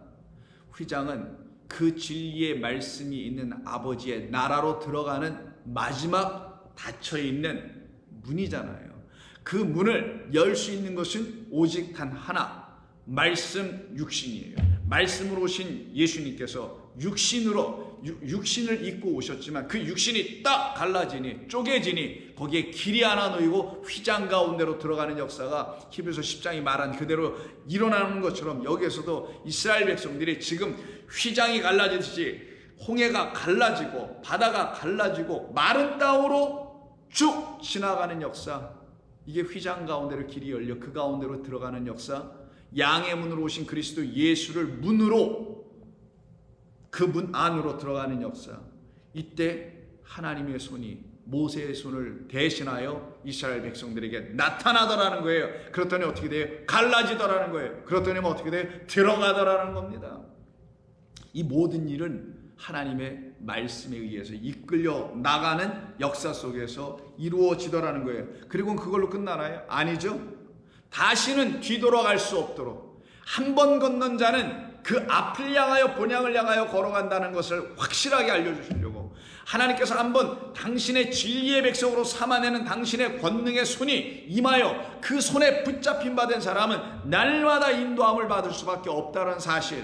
휘장은 그 진리의 말씀이 있는 아버지의 나라로 들어가는 마지막 닫혀있는 문이잖아요. 그 문을 열 수 있는 것은 오직 단 하나, 말씀 육신이에요. 말씀으로 오신 예수님께서 육신을 입고 오셨지만 그 육신이 딱 갈라지니 쪼개지니 거기에 길이 하나 놓이고 휘장 가운데로 들어가는 역사가 히브리서 10장이 말한 그대로 일어나는 것처럼 여기에서도 이스라엘 백성들이 지금 휘장이 갈라지듯이 홍해가 갈라지고 바다가 갈라지고 마른 땅으로 쭉 지나가는 역사, 이게 휘장 가운데로 길이 열려 그 가운데로 들어가는 역사, 양의 문으로 오신 그리스도 예수를 문으로 그 문 안으로 들어가는 역사. 이때 하나님의 손이 모세의 손을 대신하여 이스라엘 백성들에게 나타나더라는 거예요. 그렇더니 어떻게 돼요? 갈라지더라는 거예요. 그렇더니 어떻게 돼요? 들어가더라는 겁니다. 이 모든 일은 하나님의 말씀에 의해서 이끌려 나가는 역사 속에서 이루어지더라는 거예요. 그리고 그걸로 끝나나요? 아니죠. 다시는 뒤돌아갈 수 없도록 한 번 건넌 자는 그 앞을 향하여 본향을 향하여 걸어간다는 것을 확실하게 알려주시려고 하나님께서 한번 당신의 진리의 백성으로 삼아내는 당신의 권능의 손이 임하여 그 손에 붙잡힌 바 된 사람은 날마다 인도함을 받을 수밖에 없다는 사실,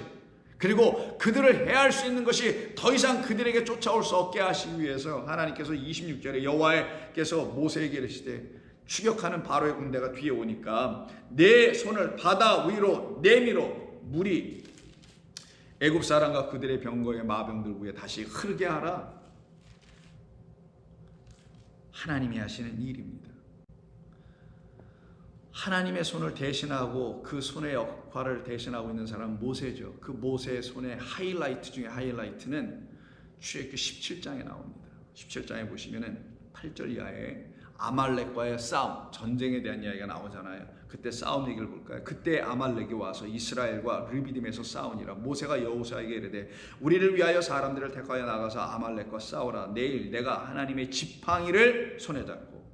그리고 그들을 해할 수 있는 것이 더 이상 그들에게 쫓아올 수 없게 하시기 위해서 하나님께서 26절에 여호와께서 모세에게 이르시되 추격하는 바로의 군대가 뒤에 오니까 내 손을 바다 위로 내밀어 물이 애굽 사람과 그들의 병거의 마병들 위에 다시 흐르게 하라. 하나님이 하시는 일입니다. 하나님의 손을 대신하고 그 손의 역할을 대신하고 있는 사람은 모세죠. 그 모세의 손의 하이라이트 중에 하이라이트는 출애굽기 17장에 나옵니다. 17장에 보시면은 8절 이하에 아말렉과의 싸움, 전쟁에 대한 이야기가 나오잖아요. 그때 싸움 얘기를 볼까요? 그때 아말렉이 와서 이스라엘과 르비딤에서 싸우니라. 모세가 여호수아에게 이르되 우리를 위하여 사람들을 택하여 나가서 아말렉과 싸우라. 내일 내가 하나님의 지팡이를 손에 잡고,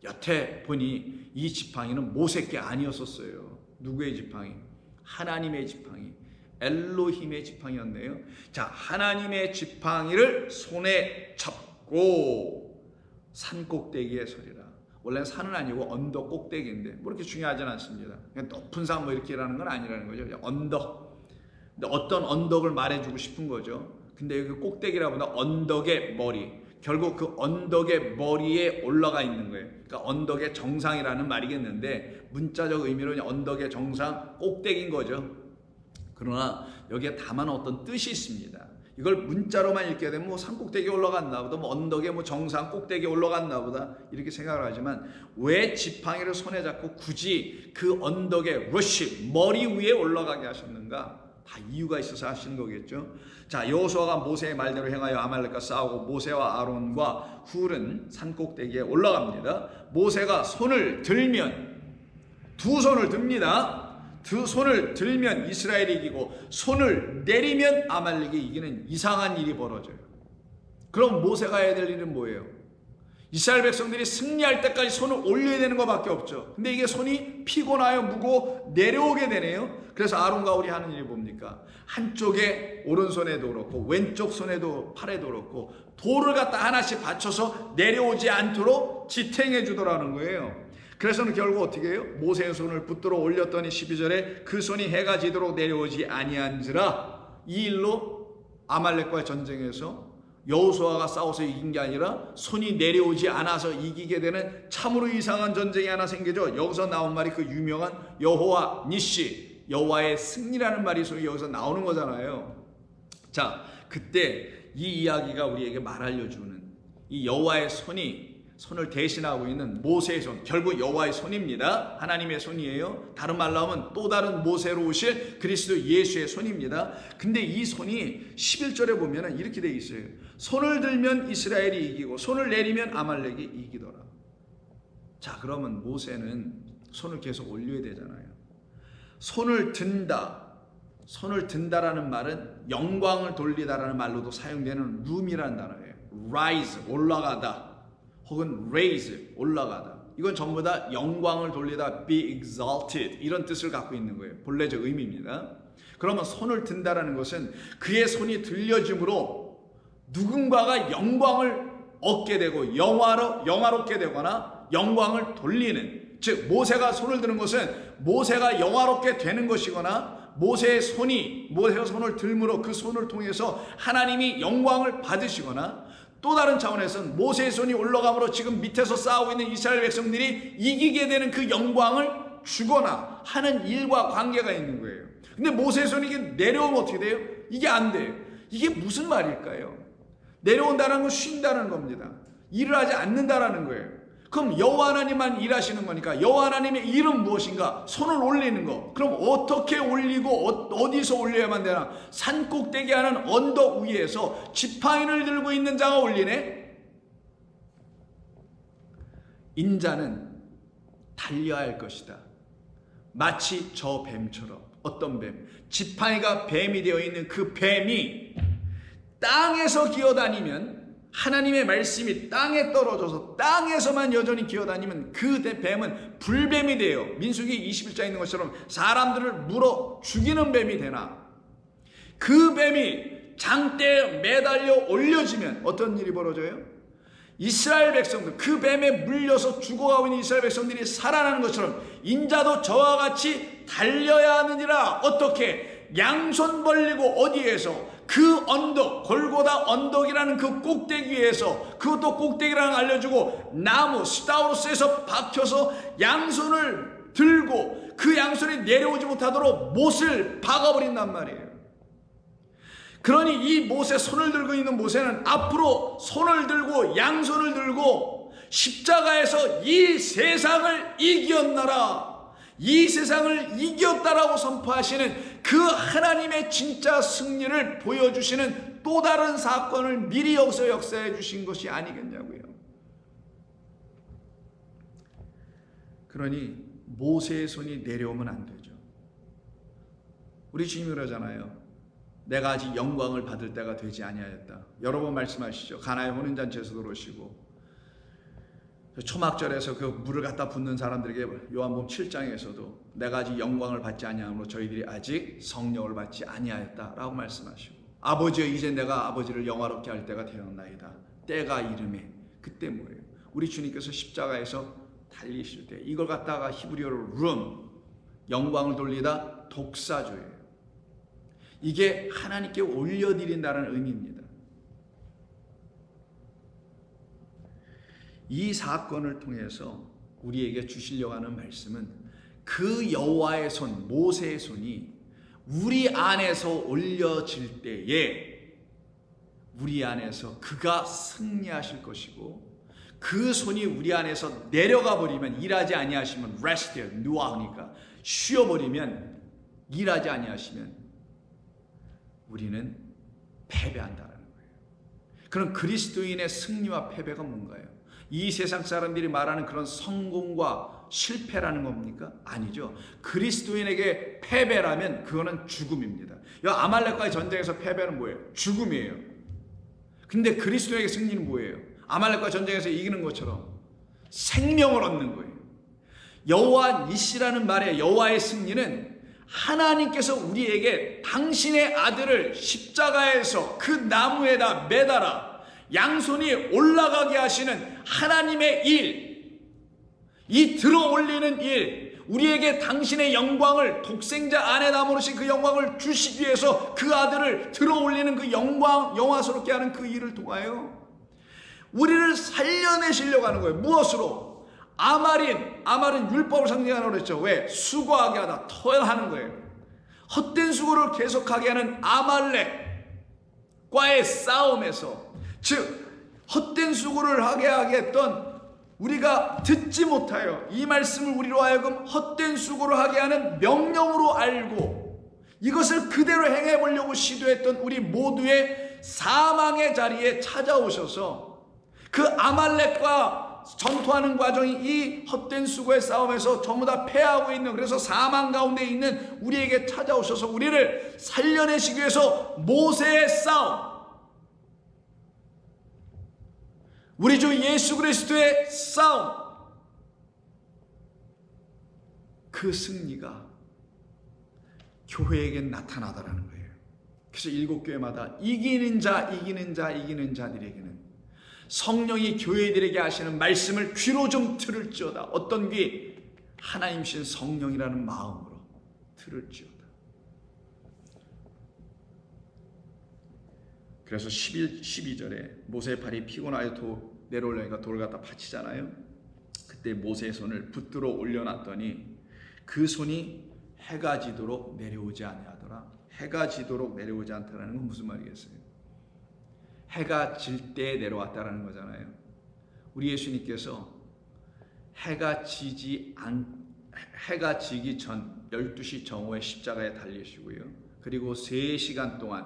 여태 보니 이 지팡이는 모세 게 아니었었어요. 누구의 지팡이? 하나님의 지팡이, 엘로힘의 지팡이였네요. 자, 하나님의 지팡이를 손에 잡고 산 꼭대기에 서리라. 원래는 산은 아니고 언덕 꼭대기인데 뭐 이렇게 중요하진 않습니다. 그냥 높은 산 뭐 이렇게라는 건 아니라는 거죠. 그냥 언덕. 근데 어떤 언덕을 말해주고 싶은 거죠. 근데 여기 꼭대기라보다 언덕의 머리. 결국 그 언덕의 머리에 올라가 있는 거예요. 그러니까 언덕의 정상이라는 말이겠는데 문자적 의미로는 언덕의 정상, 꼭대기인 거죠. 그러나 여기에 다만 어떤 뜻이 있습니다. 이걸 문자로만 읽게 되면 뭐 산꼭대기에 올라갔나 보다, 뭐 언덕에 뭐 정상 꼭대기에 올라갔나 보다 이렇게 생각을 하지만 왜 지팡이를 손에 잡고 굳이 그 언덕의 러시, 머리 위에 올라가게 하셨는가? 다 이유가 있어서 하시는 거겠죠. 자, 여호수아가 모세의 말대로 행하여 아말렉과 싸우고 모세와 아론과 훌은 산꼭대기에 올라갑니다. 모세가 손을 들면, 두 손을 듭니다. 두 손을 들면 이스라엘이 이기고 손을 내리면 아말렉이 이기는 이상한 일이 벌어져요. 그럼 모세가 해야 될 일은 뭐예요? 이스라엘 백성들이 승리할 때까지 손을 올려야 되는 것밖에 없죠. 근데 이게 손이 피곤하여 무거워 내려오게 되네요. 그래서 아론과 홀이 하는 일이 뭡니까? 한쪽에 오른손에도 그렇고 왼쪽 손에도 팔에도 그렇고 돌을 갖다 하나씩 받쳐서 내려오지 않도록 지탱해 주더라는 거예요. 그래서는 결국 어떻게 해요? 모세의 손을 붙들어 올렸더니 12절에 그 손이 해가 지도록 내려오지 아니한지라. 이 일로 아말렉과의 전쟁에서 여호수아가 싸워서 이긴 게 아니라 손이 내려오지 않아서 이기게 되는 참으로 이상한 전쟁이 하나 생기죠. 여기서 나온 말이 그 유명한 여호와 니시, 여호와의 승리라는 말이 소위 여기서 나오는 거잖아요. 자, 그때 이 이야기가 우리에게 말 알려주는 이 여호와의 손을 대신하고 있는 모세의 손, 결국 여호와의 손입니다. 하나님의 손이에요. 다른 말로 하면 또 다른 모세로 오실 그리스도 예수의 손입니다. 근데 이 손이 11절에 보면 이렇게 되어 있어요. 손을 들면 이스라엘이 이기고 손을 내리면 아말렉이 이기더라. 자, 그러면 모세는 손을 계속 올려야 되잖아요. 손을 든다라는 말은 영광을 돌리다라는 말로도 사용되는 룸이라는 단어예요. rise, 올라가다. 혹은 raise, 올라가다. 이건 전부 다 영광을 돌리다, be exalted 이런 뜻을 갖고 있는 거예요. 본래적 의미입니다. 그러면 손을 든다라는 것은 그의 손이 들려짐으로 누군가가 영광을 얻게 되고 영화롭게 되거나 영광을 돌리는, 즉 모세가 손을 드는 것은 모세가 영화롭게 되는 것이거나 모세의 손을 들므로 그 손을 통해서 하나님이 영광을 받으시거나, 또 다른 차원에서는 모세의 손이 올라감으로 지금 밑에서 싸우고 있는 이스라엘 백성들이 이기게 되는 그 영광을 주거나 하는 일과 관계가 있는 거예요. 근데 모세의 손이 이게 내려오면 어떻게 돼요? 이게 안 돼요. 이게 무슨 말일까요? 내려온다는 건 쉰다는 겁니다. 일을 하지 않는다라는 거예요. 그럼 여호와 하나님만 일하시는 거니까 여호와 하나님의 일은 무엇인가? 손을 올리는 거. 그럼 어떻게 올리고 어디서 올려야만 되나? 산꼭대기 하는 언덕 위에서 지팡이를 들고 있는 자가 올리네? 인자는 달려야 할 것이다. 마치 저 뱀처럼. 어떤 뱀? 지팡이가 뱀이 되어 있는 그 뱀이 땅에서 기어다니면, 하나님의 말씀이 땅에 떨어져서 땅에서만 여전히 기어다니면 그 뱀은 불뱀이 돼요. 민수기 21장에 있는 것처럼 사람들을 물어 죽이는 뱀이 되나, 그 뱀이 장대에 매달려 올려지면 어떤 일이 벌어져요? 이스라엘 백성들, 그 뱀에 물려서 죽어가고 있는 이스라엘 백성들이 살아나는 것처럼 인자도 저와 같이 달려야 하느니라. 어떻게? 양손 벌리고 어디에서? 그 언덕, 골고다 언덕이라는 그 꼭대기에서, 그것도 꼭대기라는 걸 알려주고 나무 스타우로스에서 박혀서 양손을 들고 그 양손이 내려오지 못하도록 못을 박아버린단 말이에요. 그러니 이 못에 손을 들고 있는 모세는 앞으로 손을 들고 양손을 들고 십자가에서 이 세상을 이겼나라, 이 세상을 이겼다라고 선포하시는 그 하나님의 진짜 승리를 보여주시는 또 다른 사건을 미리 여기서 역사해 주신 것이 아니겠냐고요. 그러니 모세의 손이 내려오면 안 되죠. 우리 주님이 그러잖아요. 내가 아직 영광을 받을 때가 되지 아니하였다. 여러 번 말씀하시죠. 가나의 혼인잔치에서도 그러시고, 초막절에서 그 물을 갖다 붓는 사람들에게 요한복음 7장에서도 내가 아직 영광을 받지 아니하므로 저희들이 아직 성령을 받지 아니하였다라고 말씀하시고, 아버지여 이제 내가 아버지를 영화롭게 할 때가 되었나이다. 때가 이르매. 그때 뭐예요? 우리 주님께서 십자가에서 달리실 때 이걸 갖다가 히브리어로 룸, 영광을 돌리다, 독사조예요. 이게 하나님께 올려드린다는 의미입니다. 이 사건을 통해서 우리에게 주시려고 하는 말씀은 그 여호와의 손, 모세의 손이 우리 안에서 올려질 때에 우리 안에서 그가 승리하실 것이고, 그 손이 우리 안에서 내려가 버리면, 일하지 아니하시면 rest, 누아하니까 쉬어버리면, 일하지 아니하시면 우리는 패배한다는 거예요. 그럼 그리스도인의 승리와 패배가 뭔가요? 이 세상 사람들이 말하는 그런 성공과 실패라는 겁니까? 아니죠. 그리스도인에게 패배라면 그거는 죽음입니다. 아말렉과의 전쟁에서 패배는 뭐예요? 죽음이에요. 근데 그리스도에게 승리는 뭐예요? 아말렉과 전쟁에서 이기는 것처럼 생명을 얻는 거예요. 여호와 니시라는 말의 여호와의 승리는 하나님께서 우리에게 당신의 아들을 십자가에서 그 나무에다 매달아 양손이 올라가게 하시는 하나님의 일, 이 들어 올리는 일, 우리에게 당신의 영광을, 독생자 안에 담으신 그 영광을 주시기 위해서 그 아들을 들어 올리는 그 영광, 영화스럽게 하는 그 일을 통하여 우리를 살려내시려고 하는 거예요. 무엇으로? 아말은 율법을 상징하라고 그랬죠. 왜? 수고하게 하다, 토일하는 거예요. 헛된 수고를 계속하게 하는 아말렉과의 싸움에서, 즉 헛된 수고를 하게 했던 우리가 듣지 못하여 이 말씀을 우리로 하여금 헛된 수고를 하게 하는 명령으로 알고 이것을 그대로 행해보려고 시도했던 우리 모두의 사망의 자리에 찾아오셔서 그 아말렉과 전투하는 과정이 이 헛된 수고의 싸움에서 전부 다 패하고 있는, 그래서 사망 가운데 있는 우리에게 찾아오셔서 우리를 살려내시기 위해서 모세의 싸움, 우리 주 예수 그리스도의 싸움, 그 승리가 교회에게 나타나더라는 거예요. 그래서 7교회마다 이기는 자들에게는 성령이 교회들에게 하시는 말씀을 귀로 좀 들을지어다. 어떤 귀? 하나님이신 성령이라는 마음으로 들을지어다. 그래서 12절에 모세의 팔이 피곤하여 내려오려니까 돌을 갖다 받치잖아요. 그때 모세의 손을 붙들어 올려놨더니 그 손이 해가 지도록 내려오지 아니하더라. 해가 지도록 내려오지 않다라는 건 무슨 말이겠어요? 해가 질 때 내려왔다라는 거잖아요. 우리 예수님께서 해가 지기 전 12시 정오에 십자가에 달리시고요. 그리고 3시간 동안,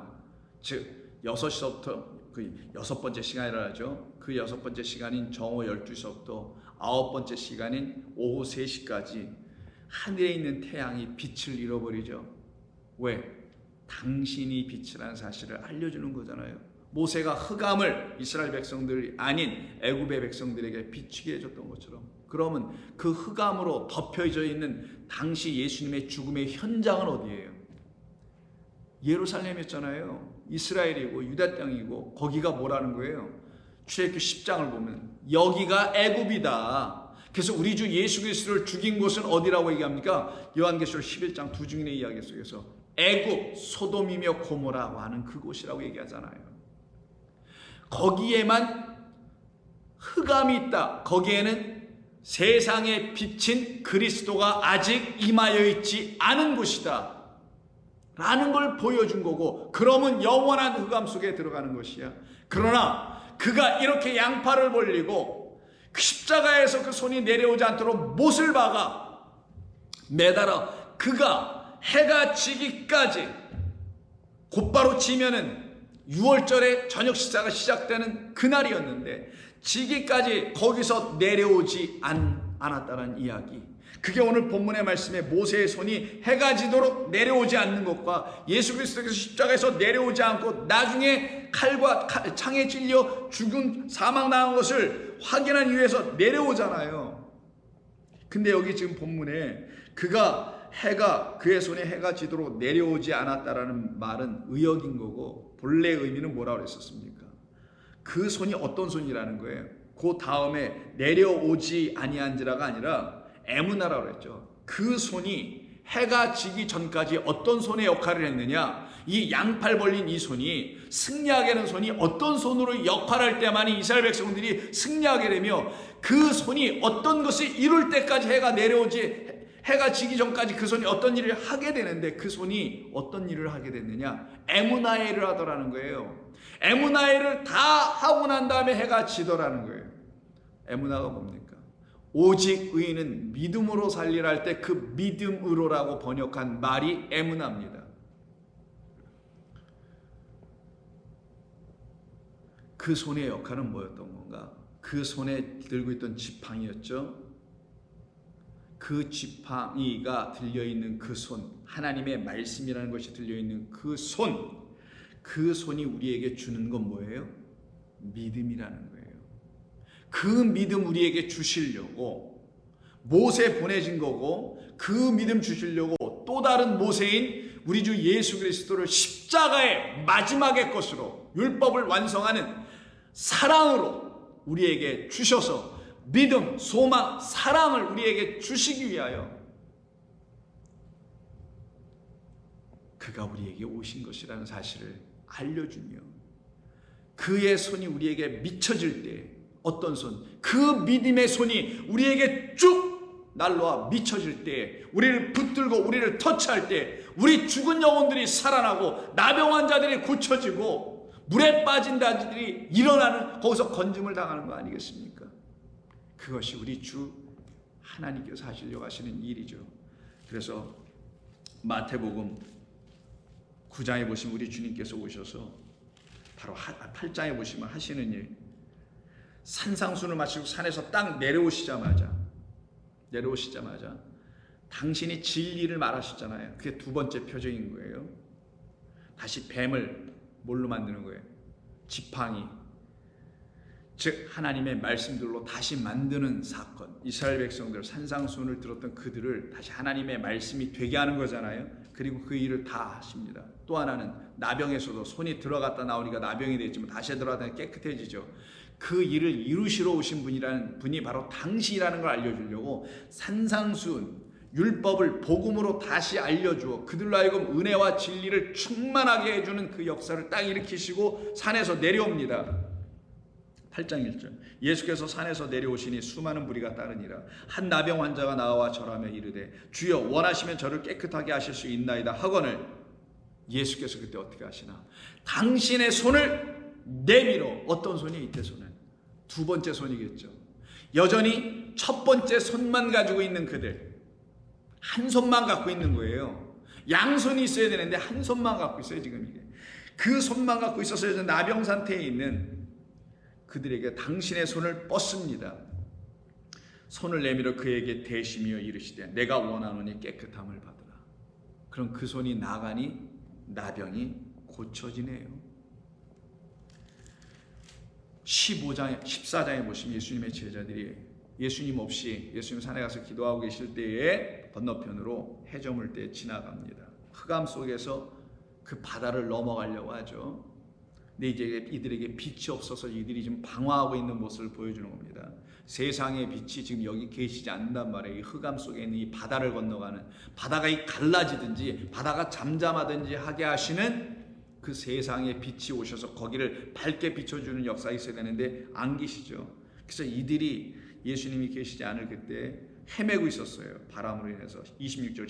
즉 6시부터 그 6번째 시간이라 하죠. 그 6번째 시간인 정오 12시부터 9번째 시간인 오후 3시까지 하늘에 있는 태양이 빛을 잃어버리죠. 왜? 당신이 빛이라는 사실을 알려주는 거잖아요. 모세가 흑암을 이스라엘 백성들이 아닌 애굽의 백성들에게 비추게 해줬던 것처럼, 그러면 그 흑암으로 덮여져 있는 당시 예수님의 죽음의 현장은 어디예요? 예루살렘이었잖아요. 이스라엘이고 유다 땅이고 거기가 뭐라는 거예요? 출애굽기 10장을 보면 여기가 애굽이다. 그래서 우리 주 예수 그리스도를 죽인 곳은 어디라고 얘기합니까? 요한계시록 11장 두 증인의 이야기 속에서 애굽, 소돔이며 고모라고 하는 그곳이라고 얘기하잖아요. 거기에만 흑암이 있다. 거기에는 세상에 비친 그리스도가 아직 임하여 있지 않은 곳이다 라는 걸 보여준 거고, 그러면 영원한 흑암 속에 들어가는 것이야. 그러나 그가 이렇게 양팔을 벌리고 그 십자가에서 그 손이 내려오지 않도록 못을 박아 매달아 그가 해가 지기까지, 곧바로 지면은 6월절에 저녁 식사가 시작되는 그날이었는데 지기까지 거기서 내려오지 않았다는 이야기. 그게 오늘 본문의 말씀에 모세의 손이 해가 지도록 내려오지 않는 것과 예수 그리스도께서 십자가에서 내려오지 않고 나중에 칼과 창에 찔려 죽은 사망당한 것을 확인한 이유에서 내려오잖아요. 근데 여기 지금 본문에 그의 손에 해가 지도록 내려오지 않았다라는 말은 의역인 거고, 본래 의미는 뭐라고 그랬었습니까? 그 손이 어떤 손이라는 거예요? 그 다음에 내려오지 아니한지라가 아니라 에무나라고 그랬죠. 그 손이 해가 지기 전까지 어떤 손의 역할을 했느냐, 이 양팔 벌린 이 손이, 승리하게 하는 손이 어떤 손으로 역할할 때만이 이스라엘 백성들이 승리하게 되며, 그 손이 어떤 것을 이룰 때까지 해가 지기 전까지 그 손이 어떤 일을 하게 되는데, 그 손이 어떤 일을 하게 됐느냐, 에무나의 일을 하더라는 거예요. 에무나의 일을 다 하고 난 다음에 해가 지더라는 거예요. 에무나가 뭡니까? 오직 의인은 믿음으로 살리라 할 때 그 믿음으로라고 번역한 말이 에무나입니다. 그 손의 역할은 뭐였던 건가? 그 손에 들고 있던 지팡이였죠. 그 지팡이가 들려있는 그 손, 하나님의 말씀이라는 것이 들려있는 그 손, 그 손이 우리에게 주는 건 뭐예요? 믿음이라는 거예요. 그 믿음 우리에게 주시려고 모세 보내진 거고, 그 믿음 주시려고 또 다른 모세인 우리 주 예수 그리스도를 십자가의 마지막의 것으로 율법을 완성하는 사랑으로 우리에게 주셔서 믿음, 소망, 사랑을 우리에게 주시기 위하여 그가 우리에게 오신 것이라는 사실을 알려주며, 그의 손이 우리에게 미쳐질 때, 어떤 손? 그 믿음의 손이 우리에게 쭉 날로와 미쳐질 때, 우리를 붙들고 우리를 터치할 때, 우리 죽은 영혼들이 살아나고 나병 환자들이 고쳐지고 물에 빠진 자들이 일어나는, 거기서 건짐을 당하는 거 아니겠습니까? 그것이 우리 주 하나님께서 하시려고 하시는 일이죠. 그래서 마태복음 9장에 보시면 우리 주님께서 오셔서 바로 8장에 보시면 하시는 일, 산상순을 마치고 산에서 딱 내려오시자마자 당신이 진리를 말하셨잖아요. 그게 두 번째 표적인 거예요. 다시 뱀을 뭘로 만드는 거예요? 지팡이, 즉 하나님의 말씀들로 다시 만드는 사건. 이스라엘 백성들, 산상순을 들었던 그들을 다시 하나님의 말씀이 되게 하는 거잖아요. 그리고 그 일을 다 하십니다. 또 하나는 나병에서도 손이 들어갔다 나오니까 나병이 됐지만 다시 들어갔다 깨끗해지죠. 그 일을 이루시러 오신 분이 바로 당신이라는 걸 알려주려고 산상순, 율법을 복음으로 다시 알려주어 그들로 하여금 은혜와 진리를 충만하게 해주는 그 역사를 딱 일으키시고 산에서 내려옵니다. 8장 1절, 예수께서 산에서 내려오시니 수많은 무리가 따르니라. 한 나병 환자가 나와 절하며 이르되 주여 원하시면 저를 깨끗하게 하실 수 있나이다 하거늘, 예수께서 그때 어떻게 하시나? 당신의 손을 내밀어. 어떤 손이? 이때 손은 두 번째 손이겠죠. 여전히 첫 번째 손만 가지고 있는 그들, 한 손만 갖고 있는 거예요. 양손이 있어야 되는데 한 손만 갖고 있어요. 지금 이게 그 손만 갖고 있어서 여전히 나병 상태에 있는 그들에게 당신의 손을 뻗습니다. 손을 내밀어 그에게 대시며 이르시되 내가 원하노니 깨끗함을 받으라. 그럼 그 손이 나가니 나병이 고쳐지네요. 14장에 보시면 예수님의 제자들이 예수님 없이 예수님 산에 가서 기도하고 계실 때에 건너편으로 해저물 때 지나갑니다. 흑암 속에서 그 바다를 넘어가려고 하죠. 근데 이제 이들에게 빛이 없어서 이들이 지금 방황하고 있는 모습을 보여주는 겁니다. 세상의 빛이 지금 여기 계시지 않는단 말이에요. 이 흑암 속에 있는 이 바다를 건너가는, 바다가 갈라지든지 바다가 잠잠하든지 하게 하시는 그 세상의 빛이 오셔서 거기를 밝게 비춰주는 역사가 있어야 되는데 안 계시죠. 그래서 이들이 예수님이 계시지 않을 그때 헤매고 있었어요. 바람으로 인해서. 26절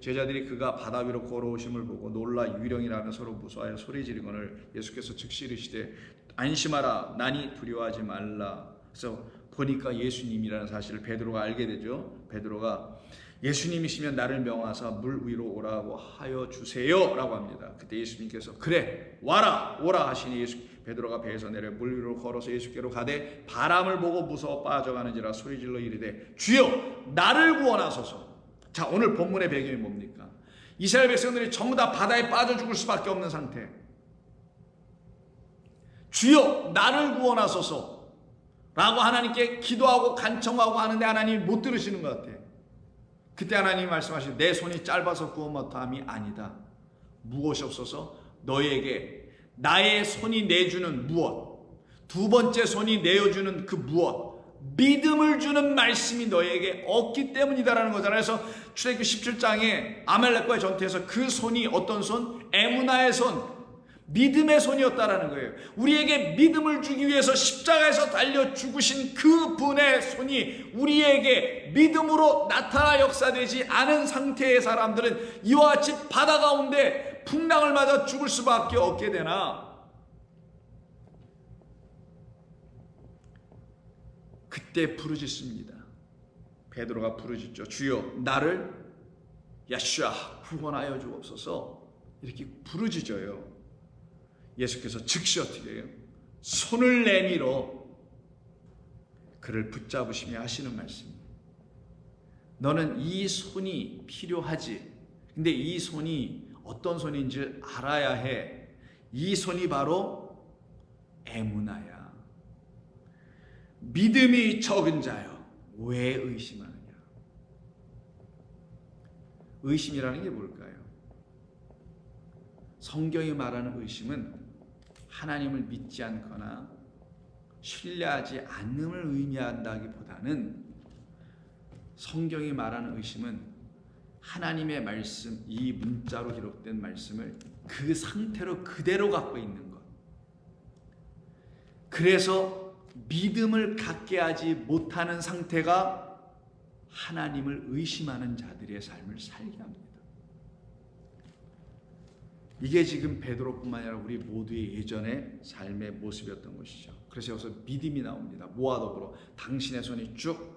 제자들이 그가 바다 위로 걸어오심을 보고 놀라 유령이라며 서로 무서워하여 소리 지르거늘 예수께서 즉시 이르시되 안심하라 나니 두려워하지 말라. 그래서 보니까 예수님이라는 사실을 베드로가 알게 되죠. 베드로가 예수님이시면 나를 명하사 물 위로 오라고 하여 주세요 라고 합니다. 그때 예수님께서 그래 와라 오라 하시니 베드로가 배에서 내려 물 위로 걸어서 예수께로 가되 바람을 보고 무서워 빠져가는지라 소리질러 이르되 주여 나를 구원하소서. 자, 오늘 본문의 배경이 뭡니까? 이스라엘 백성들이 전부 다 바다에 빠져 죽을 수밖에 없는 상태. 주여 나를 구원하소서 라고 하나님께 기도하고 간청하고 하는데 하나님이 못 들으시는 것 같아요. 그때 하나님이 말씀하시되 내 손이 짧아서 구원 못함이 아니다. 무엇이 없어서 너에게 나의 손이 내주는 무엇, 두 번째 손이 내어주는 그 무엇, 믿음을 주는 말씀이 너에게 없기 때문이다라는 거잖아요. 그래서 출애굽기 17장에 아말렉과의 전투에서 그 손이 어떤 손? 에무나의 손, 믿음의 손이었다라는 거예요. 우리에게 믿음을 주기 위해서 십자가에서 달려 죽으신 그 분의 손이 우리에게 믿음으로 나타나 역사되지 않은 상태의 사람들은 이와 같이 바다 가운데 풍랑을 맞아 죽을 수밖에 없게 되나, 그때 부르짖습니다. 베드로가 부르짖죠. 주여 나를 야슈아 구원하여 주옵소서. 이렇게 부르짖어요. 예수께서 즉시 어떻게 해요? 손을 내밀어 그를 붙잡으시며 하시는 말씀입니다. 너는 이 손이 필요하지. 근데 이 손이 어떤 손인지 알아야 해. 이 손이 바로 에무나야. 믿음이 적은 자여 왜 의심하느냐. 의심이라는 게 뭘까요? 성경이 말하는 의심은 하나님을 믿지 않거나 신뢰하지 않음을 의미한다기보다는, 성경이 말하는 의심은 하나님의 말씀, 이 문자로 기록된 말씀을 그 상태로 그대로 갖고 있는 것. 그래서 믿음을 갖게 하지 못하는 상태가 하나님을 의심하는 자들의 삶을 살게 합니다. 이게 지금 베드로뿐만 아니라 우리 모두의 예전의 삶의 모습이었던 것이죠. 그래서 여기서 믿음이 나옵니다. 뭐와 더불어 당신의 손이 쭉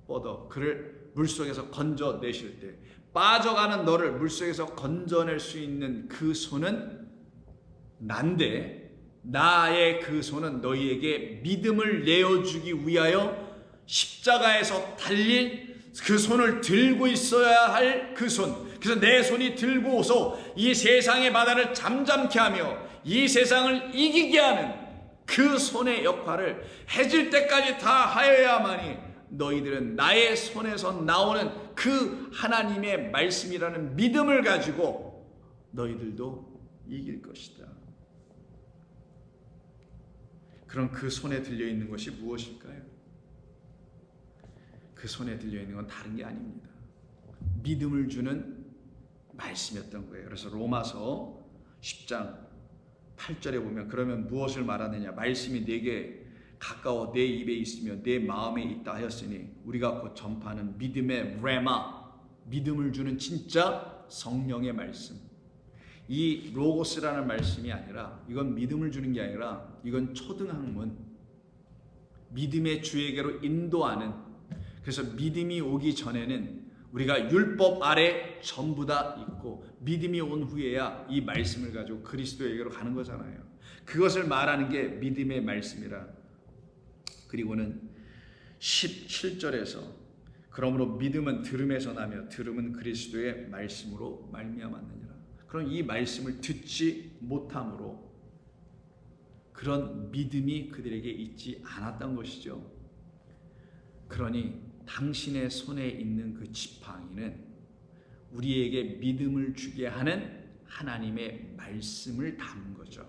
뻗어 그를 물속에서 건져내실 때, 빠져가는 너를 물속에서 건져낼 수 있는 그 손은 난데, 나의 그 손은 너희에게 믿음을 내어주기 위하여 십자가에서 달릴 그 손을 들고 있어야 할 그 손. 그래서 내 손이 들고서 이 세상의 바다를 잠잠케 하며 이 세상을 이기게 하는 그 손의 역할을 해질 때까지 다 하여야만이 너희들은 나의 손에서 나오는 그 하나님의 말씀이라는 믿음을 가지고 너희들도 이길 것이다. 그럼 그 손에 들려있는 것이 무엇일까요? 그 손에 들려있는 건 다른 게 아닙니다. 믿음을 주는 말씀이었던 거예요. 그래서 로마서 10장 8절에 보면 그러면 무엇을 말하느냐, 말씀이 내게 가까워 내 입에 있으며 내 마음에 있다 하였으니 우리가 곧 전파하는 믿음의 레마, 믿음을 주는 진짜 성령의 말씀. 이 로고스라는 말씀이 아니라, 이건 믿음을 주는 게 아니라 이건 초등학문, 믿음의 주에게로 인도하는. 그래서 믿음이 오기 전에는 우리가 율법 아래 전부 다 있고, 믿음이 온 후에야 이 말씀을 가지고 그리스도에게로 가는 거잖아요. 그것을 말하는 게 믿음의 말씀이라. 그리고는 17절에서 그러므로 믿음은 들음에서 나며 들음은 그리스도의 말씀으로 말미암았느니라. 그럼 이 말씀을 듣지 못함으로 그런 믿음이 그들에게 있지 않았던 것이죠. 그러니 당신의 손에 있는 그 지팡이는 우리에게 믿음을 주게 하는 하나님의 말씀을 담은 거죠.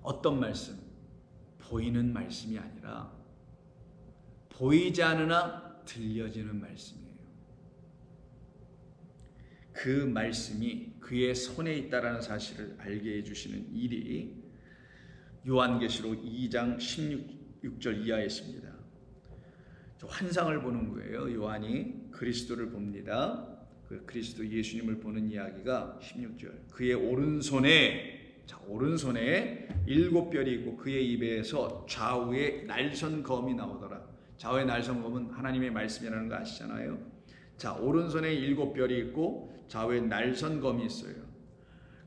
어떤 말씀? 보이는 말씀이 아니라 보이지 않으나 들려지는 말씀이에요. 그 말씀이 그의 손에 있다라는 사실을 알게 해주시는 일이 요한계시록 2장 16절 이하에 있습니다. 환상을 보는 거예요. 요한이 그리스도를 봅니다. 그 그리스도 예수님을 보는 이야기가 16절. 그의 오른손에 7별이 있고 그의 입에서 좌우에 날선검이 나오더라. 좌우의 날선검은 하나님의 말씀이라는 거 아시잖아요. 자, 오른손에 7별이 있고 좌우에 날선검이 있어요.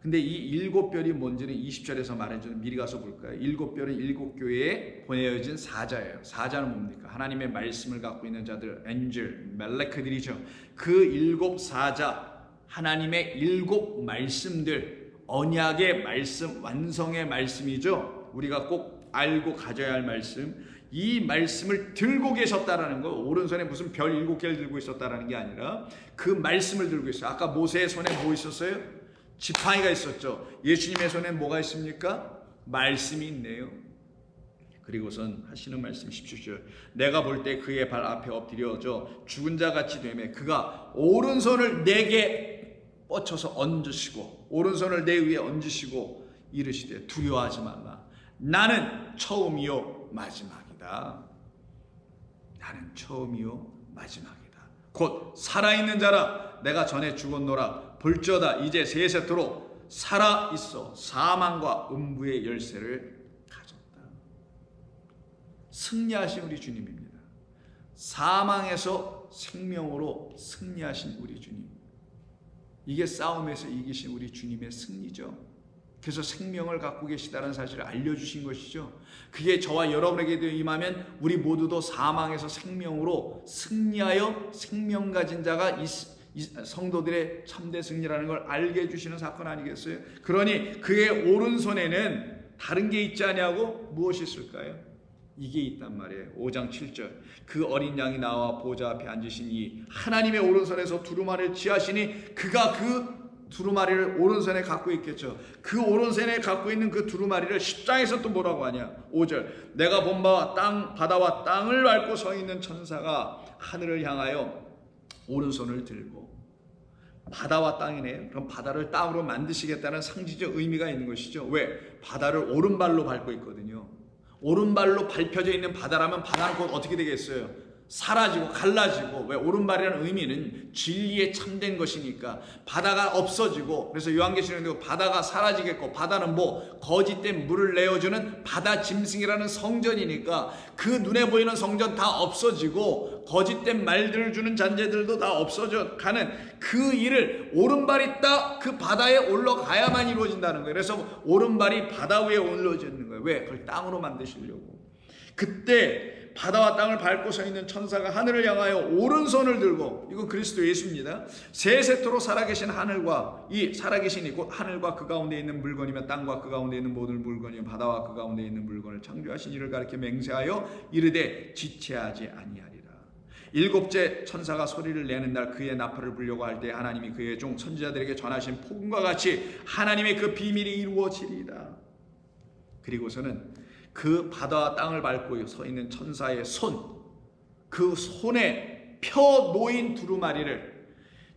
근데 이 7별이 뭔지는 20절에서 말해주는, 미리 가서 볼까요? 7별은 7교회에 보내어진 사자예요. 사자는 뭡니까? 하나님의 말씀을 갖고 있는 자들, 엔젤, 멜레크들이죠. 그 7 사자, 하나님의 7 말씀들, 언약의 말씀, 완성의 말씀이죠. 우리가 꼭 알고 가져야 할 말씀, 이 말씀을 들고 계셨다라는 거. 오른손에 무슨 별 7개를 들고 있었다라는 게 아니라 그 말씀을 들고 있어요. 아까 모세의 손에 뭐 있었어요? 지팡이가 있었죠. 예수님의 손에 뭐가 있습니까? 말씀이 있네요. 그리고선 하시는 말씀 17절. 내가 볼 때 그의 발 앞에 엎드려져 죽은 자 같이 되매 그가 오른손을 내게 뻗쳐서 얹으시고, 오른손을 내 위에 얹으시고 이르시되 두려워하지 말라. 나는 처음이요 마지막이다. 나는 처음이요 마지막이다. 곧 살아있는 자라. 내가 전에 죽었노라. 볼지어다 이제 세세토록 살아있어 사망과 음부의 열쇠를 가졌다. 승리하신 우리 주님입니다. 사망에서 생명으로 승리하신 우리 주님. 이게 싸움에서 이기신 우리 주님의 승리죠. 그래서 생명을 갖고 계시다는 사실을 알려주신 것이죠. 그게 저와 여러분에게도 임하면 우리 모두도 사망에서 생명으로 승리하여 생명 가진 자가 성도들의 참된 승리라는 걸 알게 해주시는 사건 아니겠어요? 그러니 그의 오른손에는 다른 게 있지 아니하고 무엇이 있을까요? 이게 있단 말이에요. 5장 7절. 그 어린 양이 나와 보좌 앞에 앉으신 이 하나님의 오른손에서 두루마리를 취하시니 그가 그 두루마리를 오른손에 갖고 있겠죠. 그 오른손에 갖고 있는 그 두루마리를 10장에서 또 뭐라고 하냐. 5절. 내가 본 바와 바다와 땅을 밟고 서 있는 천사가 하늘을 향하여 오른손을 들고. 바다와 땅이네요. 그럼 바다를 땅으로 만드시겠다는 상징적 의미가 있는 것이죠. 왜? 바다를 오른발로 밟고 있거든요. 오른발로 밟혀져 있는 바다라면 바다는 곧 어떻게 되겠어요? 사라지고 갈라지고. 왜? 오른발이라는 의미는 진리에 참된 것이니까 바다가 없어지고, 그래서 요한계시록에 바다가 사라지겠고, 바다는 뭐 거짓된 물을 내어주는 바다 짐승이라는 성전이니까 그 눈에 보이는 성전 다 없어지고 거짓된 말들을 주는 잔재들도 다 없어져 가는 그 일을 오른발이 딱 그 바다에 올라가야만 이루어진다는 거예요. 그래서 오른발이 바다 위에 올라지는 거예요. 왜? 그걸 땅으로 만드시려고. 그때 바다와 땅을 밟고 서 있는 천사가 하늘을 향하여 오른손을 들고, 이건 그리스도 예수입니다. 세세토록 살아계신 하늘과 이 살아계신 곧 하늘과 그 가운데 있는 물건이며 땅과 그 가운데 있는 모든 물건이며 바다와 그 가운데 있는 물건을 창조하신 이를 가리켜 맹세하여 이르되 지체하지 아니하리라. 7째 천사가 소리를 내는 날 그의 나팔을 불려고 할 때 하나님이 그의 종 선지자들에게 전하신 복음과 같이 하나님의 그 비밀이 이루어지리이다. 그리고서는 그 바다와 땅을 밟고 서 있는 천사의 손, 그 손에 펴 놓인 두루마리를,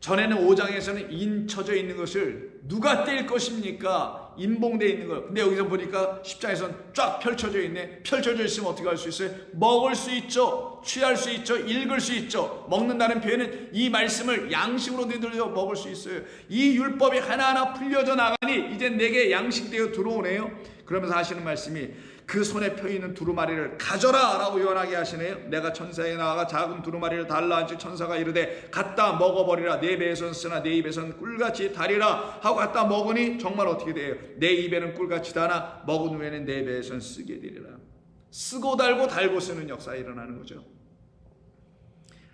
전에는 5장에서는 인쳐져 있는 것을 누가 뗄 것입니까? 인봉되어 있는 거. 근데 여기서 보니까 10장에서는 쫙 펼쳐져 있네. 펼쳐져 있으면 어떻게 할 수 있어요? 먹을 수 있죠. 취할 수 있죠. 읽을 수 있죠. 먹는다는 표현은 이 말씀을 양식으로 되돌려 먹을 수 있어요. 이 율법이 하나하나 풀려져 나가니 이제 내게 양식되어 들어오네요. 그러면서 하시는 말씀이 그 손에 펴있는 두루마리를 가져라 라고 요한하게 하시네요. 내가 천사에 나아가 작은 두루마리를 달라 한즉 천사가 이르되 갖다 먹어버리라. 내 배에선 쓰나 내 입에선 꿀같이 달이라 하고 갖다 먹으니 정말 어떻게 돼요? 내 입에는 꿀같이 다나 먹은 후에는 내 배에선 쓰게 되리라. 쓰고 달고 쓰는 역사가 일어나는 거죠.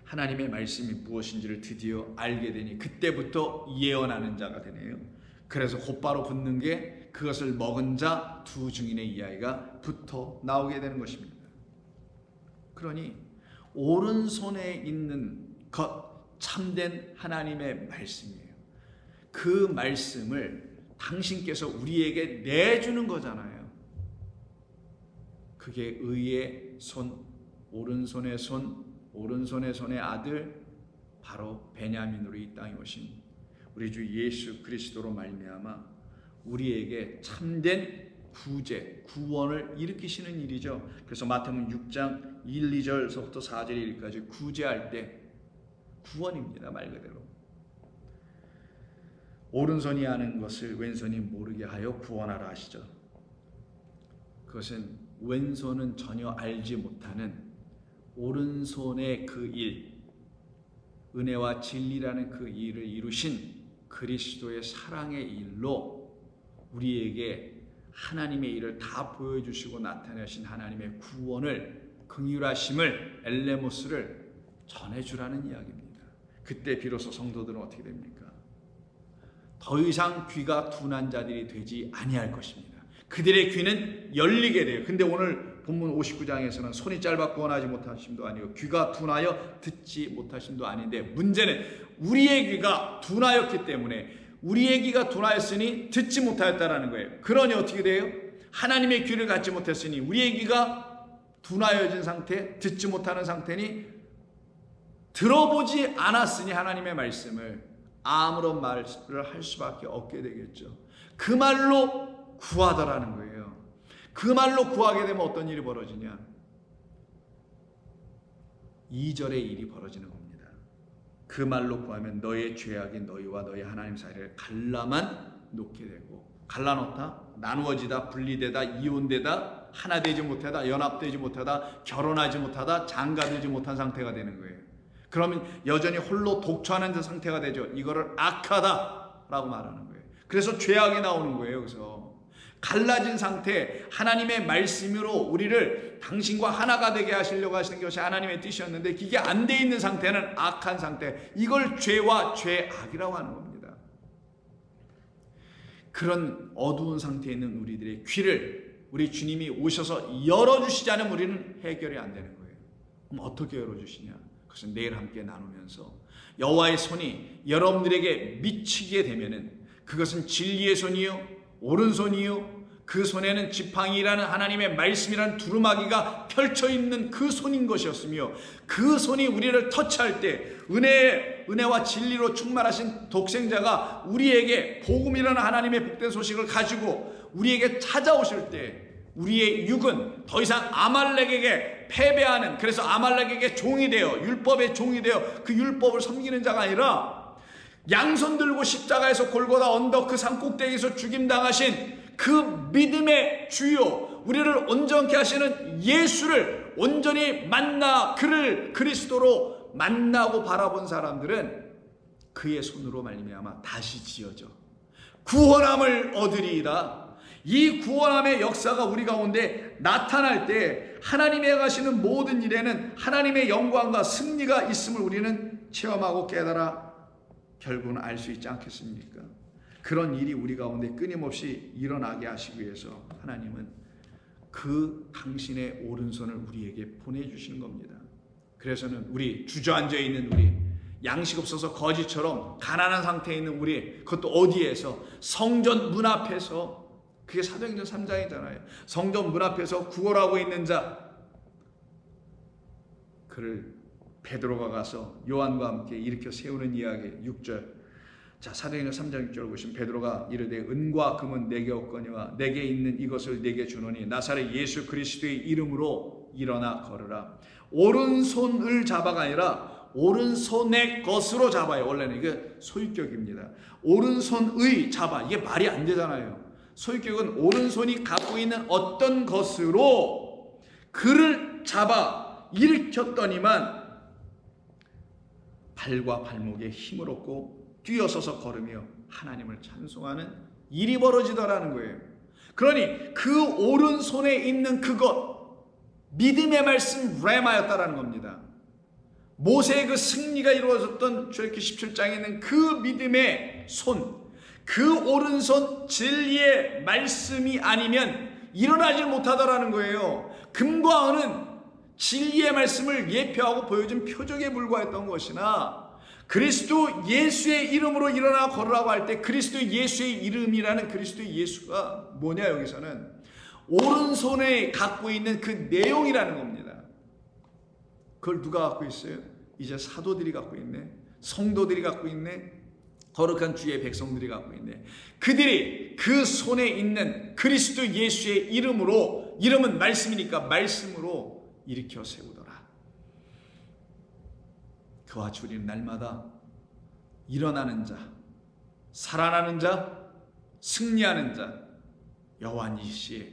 하나님의 말씀이 무엇인지를 드디어 알게 되니 그때부터 예언하는 자가 되네요. 그래서 곧바로 붙는 게 그것을 먹은 자 두 증인의 이야기가 붙어 나오게 되는 것입니다. 그러니 오른손에 있는 것 참된 하나님의 말씀이에요. 그 말씀을 당신께서 우리에게 내주는 거잖아요. 그게 의의 손, 오른손의 손, 오른손의 손의 아들, 바로 베냐민으로 이 땅에 오신 우리 주 예수 그리스도로 말미암아 우리에게 참된 구제, 구원을 일으키시는 일이죠. 그래서 마태복음 6장 1, 2절서부터 4절 1까지 구제할 때 구원입니다. 말 그대로. 오른손이 아는 것을 왼손이 모르게 하여 구원하라 하시죠. 그것은 왼손은 전혀 알지 못하는 오른손의 그 일, 은혜와 진리라는 그 일을 이루신 그리스도의 사랑의 일로 우리에게 하나님의 일을 다 보여주시고 나타내신 하나님의 구원을, 긍휼하심을, 엘레모스를 전해주라는 이야기입니다. 그때 비로소 성도들은 어떻게 됩니까? 더 이상 귀가 둔한 자들이 되지 아니할 것입니다. 그들의 귀는 열리게 돼요. 근데 오늘 본문 59장에서는 손이 짧아 구원하지 못하심도 아니고 귀가 둔하여 듣지 못하심도 아닌데, 문제는 우리의 귀가 둔하였기 때문에, 우리의 귀가 둔하였으니 듣지 못하였다라는 거예요. 그러니 어떻게 돼요? 하나님의 귀를 갖지 못했으니 우리의 귀가 둔하여진 상태, 듣지 못하는 상태니 들어보지 않았으니 하나님의 말씀을 아무런 말을 할 수밖에 없게 되겠죠. 그 말로 구하더라는 거예요. 그 말로 구하게 되면 어떤 일이 벌어지냐? 2절의 일이 벌어지는 겁니다. 그 말로 구하면 너의 죄악이 너희와 너희 하나님 사이를 갈라만 놓게 되고, 갈라놓다, 나누어지다, 분리되다, 이혼되다, 하나 되지 못하다, 연합되지 못하다, 결혼하지 못하다, 장가들지 못한 상태가 되는 거예요. 그러면 여전히 홀로 독처하는 상태가 되죠. 이거를 악하다라고 말하는 거예요. 그래서 죄악이 나오는 거예요. 그래서 갈라진 상태, 하나님의 말씀으로 우리를 당신과 하나가 되게 하시려고 하시는 것이 하나님의 뜻이었는데 이게 안 돼 있는 상태는 악한 상태, 이걸 죄와 죄악이라고 하는 겁니다. 그런 어두운 상태에 있는 우리들의 귀를 우리 주님이 오셔서 열어주시지 않으면 우리는 해결이 안 되는 거예요. 그럼 어떻게 열어주시냐? 그것은 내일 함께 나누면서, 여호와의 손이 여러분들에게 미치게 되면은 그것은 진리의 손이요, 오른손이요, 그 손에는 지팡이라는 하나님의 말씀이라는 두루마기가 펼쳐있는 그 손인 것이었으며, 그 손이 우리를 터치할 때 은혜와 진리로 충만하신 독생자가 우리에게 복음이라는 하나님의 복된 소식을 가지고 우리에게 찾아오실 때 우리의 육은 더 이상 아말렉에게 패배하는, 그래서 아말렉에게 종이 되어, 율법의 종이 되어 그 율법을 섬기는 자가 아니라 양손 들고 십자가에서 골고다 언덕 그 산꼭대기에서 죽임당하신 그 믿음의 주요, 우리를 온전케 하시는 예수를 온전히 만나 그를 그리스도로 만나고 바라본 사람들은 그의 손으로 말미암아 다시 지어져 구원함을 얻으리이다. 이 구원함의 역사가 우리 가운데 나타날 때 하나님이 행하시는 모든 일에는 하나님의 영광과 승리가 있음을 우리는 체험하고 깨달아 결국은 알 수 있지 않겠습니까? 그런 일이 우리 가운데 끊임없이 일어나게 하시기 위해서 하나님은 그 당신의 오른손을 우리에게 보내주시는 겁니다. 그래서는 우리 주저앉아 있는 우리, 양식 없어서 거지처럼 가난한 상태에 있는 우리, 그것도 어디에서? 성전 문 앞에서. 그게 사도행전 3장이잖아요. 성전 문 앞에서 구걸하고 있는 자, 그를 베드로가 가서 요한과 함께 일으켜 세우는 이야기. 6절. 자, 사도행전 3장 6절 보시면 베드로가 이르되 은과 금은 내게 없거니와 내게 있는 이것을 내게 주노니 나사렛 예수 그리스도의 이름으로 일어나 걸으라. 오른손을 잡아가 아니라 오른손의 것으로 잡아요. 원래는 이게 소유격입니다. 오른손의 잡아, 이게 말이 안 되잖아요. 소유격은 오른손이 갖고 있는 어떤 것으로 그를 잡아 일으켰더니만 발과 발목에 힘을 얻고 뛰어서서 걸으며 하나님을 찬송하는 일이 벌어지더라는 거예요. 그러니 그 오른손에 있는 그것, 믿음의 말씀 레마였다라는 겁니다. 모세의 그 승리가 이루어졌던 출애굽기 17장에 있는 그 믿음의 손, 그 오른손 진리의 말씀이 아니면 일어나지 못하더라는 거예요. 금과 은은 진리의 말씀을 예표하고 보여준 표적에 불과했던 것이나 그리스도 예수의 이름으로 일어나 걸으라고 할 때 그리스도 예수의 이름이라는 그리스도 예수가 뭐냐, 여기서는 오른손에 갖고 있는 그 내용이라는 겁니다. 그걸 누가 갖고 있어요? 이제 사도들이 갖고 있네. 성도들이 갖고 있네. 거룩한 주의 백성들이 갖고 있네. 그들이 그 손에 있는 그리스도 예수의 이름으로, 이름은 말씀이니까 말씀으로 일으켜 세우더라. 그와 같이 우리는 날마다 일어나는 자, 살아나는 자, 승리하는 자, 여호와 니시의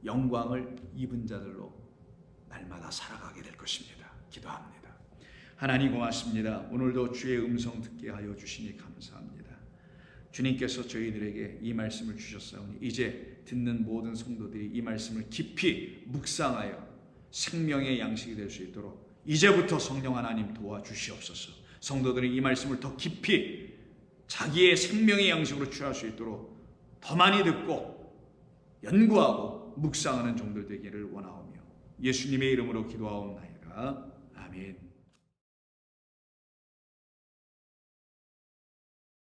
영광을 입은 자들로 날마다 살아가게 될 것입니다. 기도합니다. 하나님 고맙습니다. 오늘도 주의 음성 듣게 하여 주시니 감사합니다. 주님께서 저희들에게 이 말씀을 주셨사오니 이제 듣는 모든 성도들이 이 말씀을 깊이 묵상하여 생명의 양식이 될 수 있도록 이제부터 성령 하나님 도와주시옵소서. 성도들이 이 말씀을 더 깊이 자기의 생명의 양식으로 취할 수 있도록 더 많이 듣고 연구하고 묵상하는 종들 되기를 원하오며 예수님의 이름으로 기도하옵나이다. 아멘.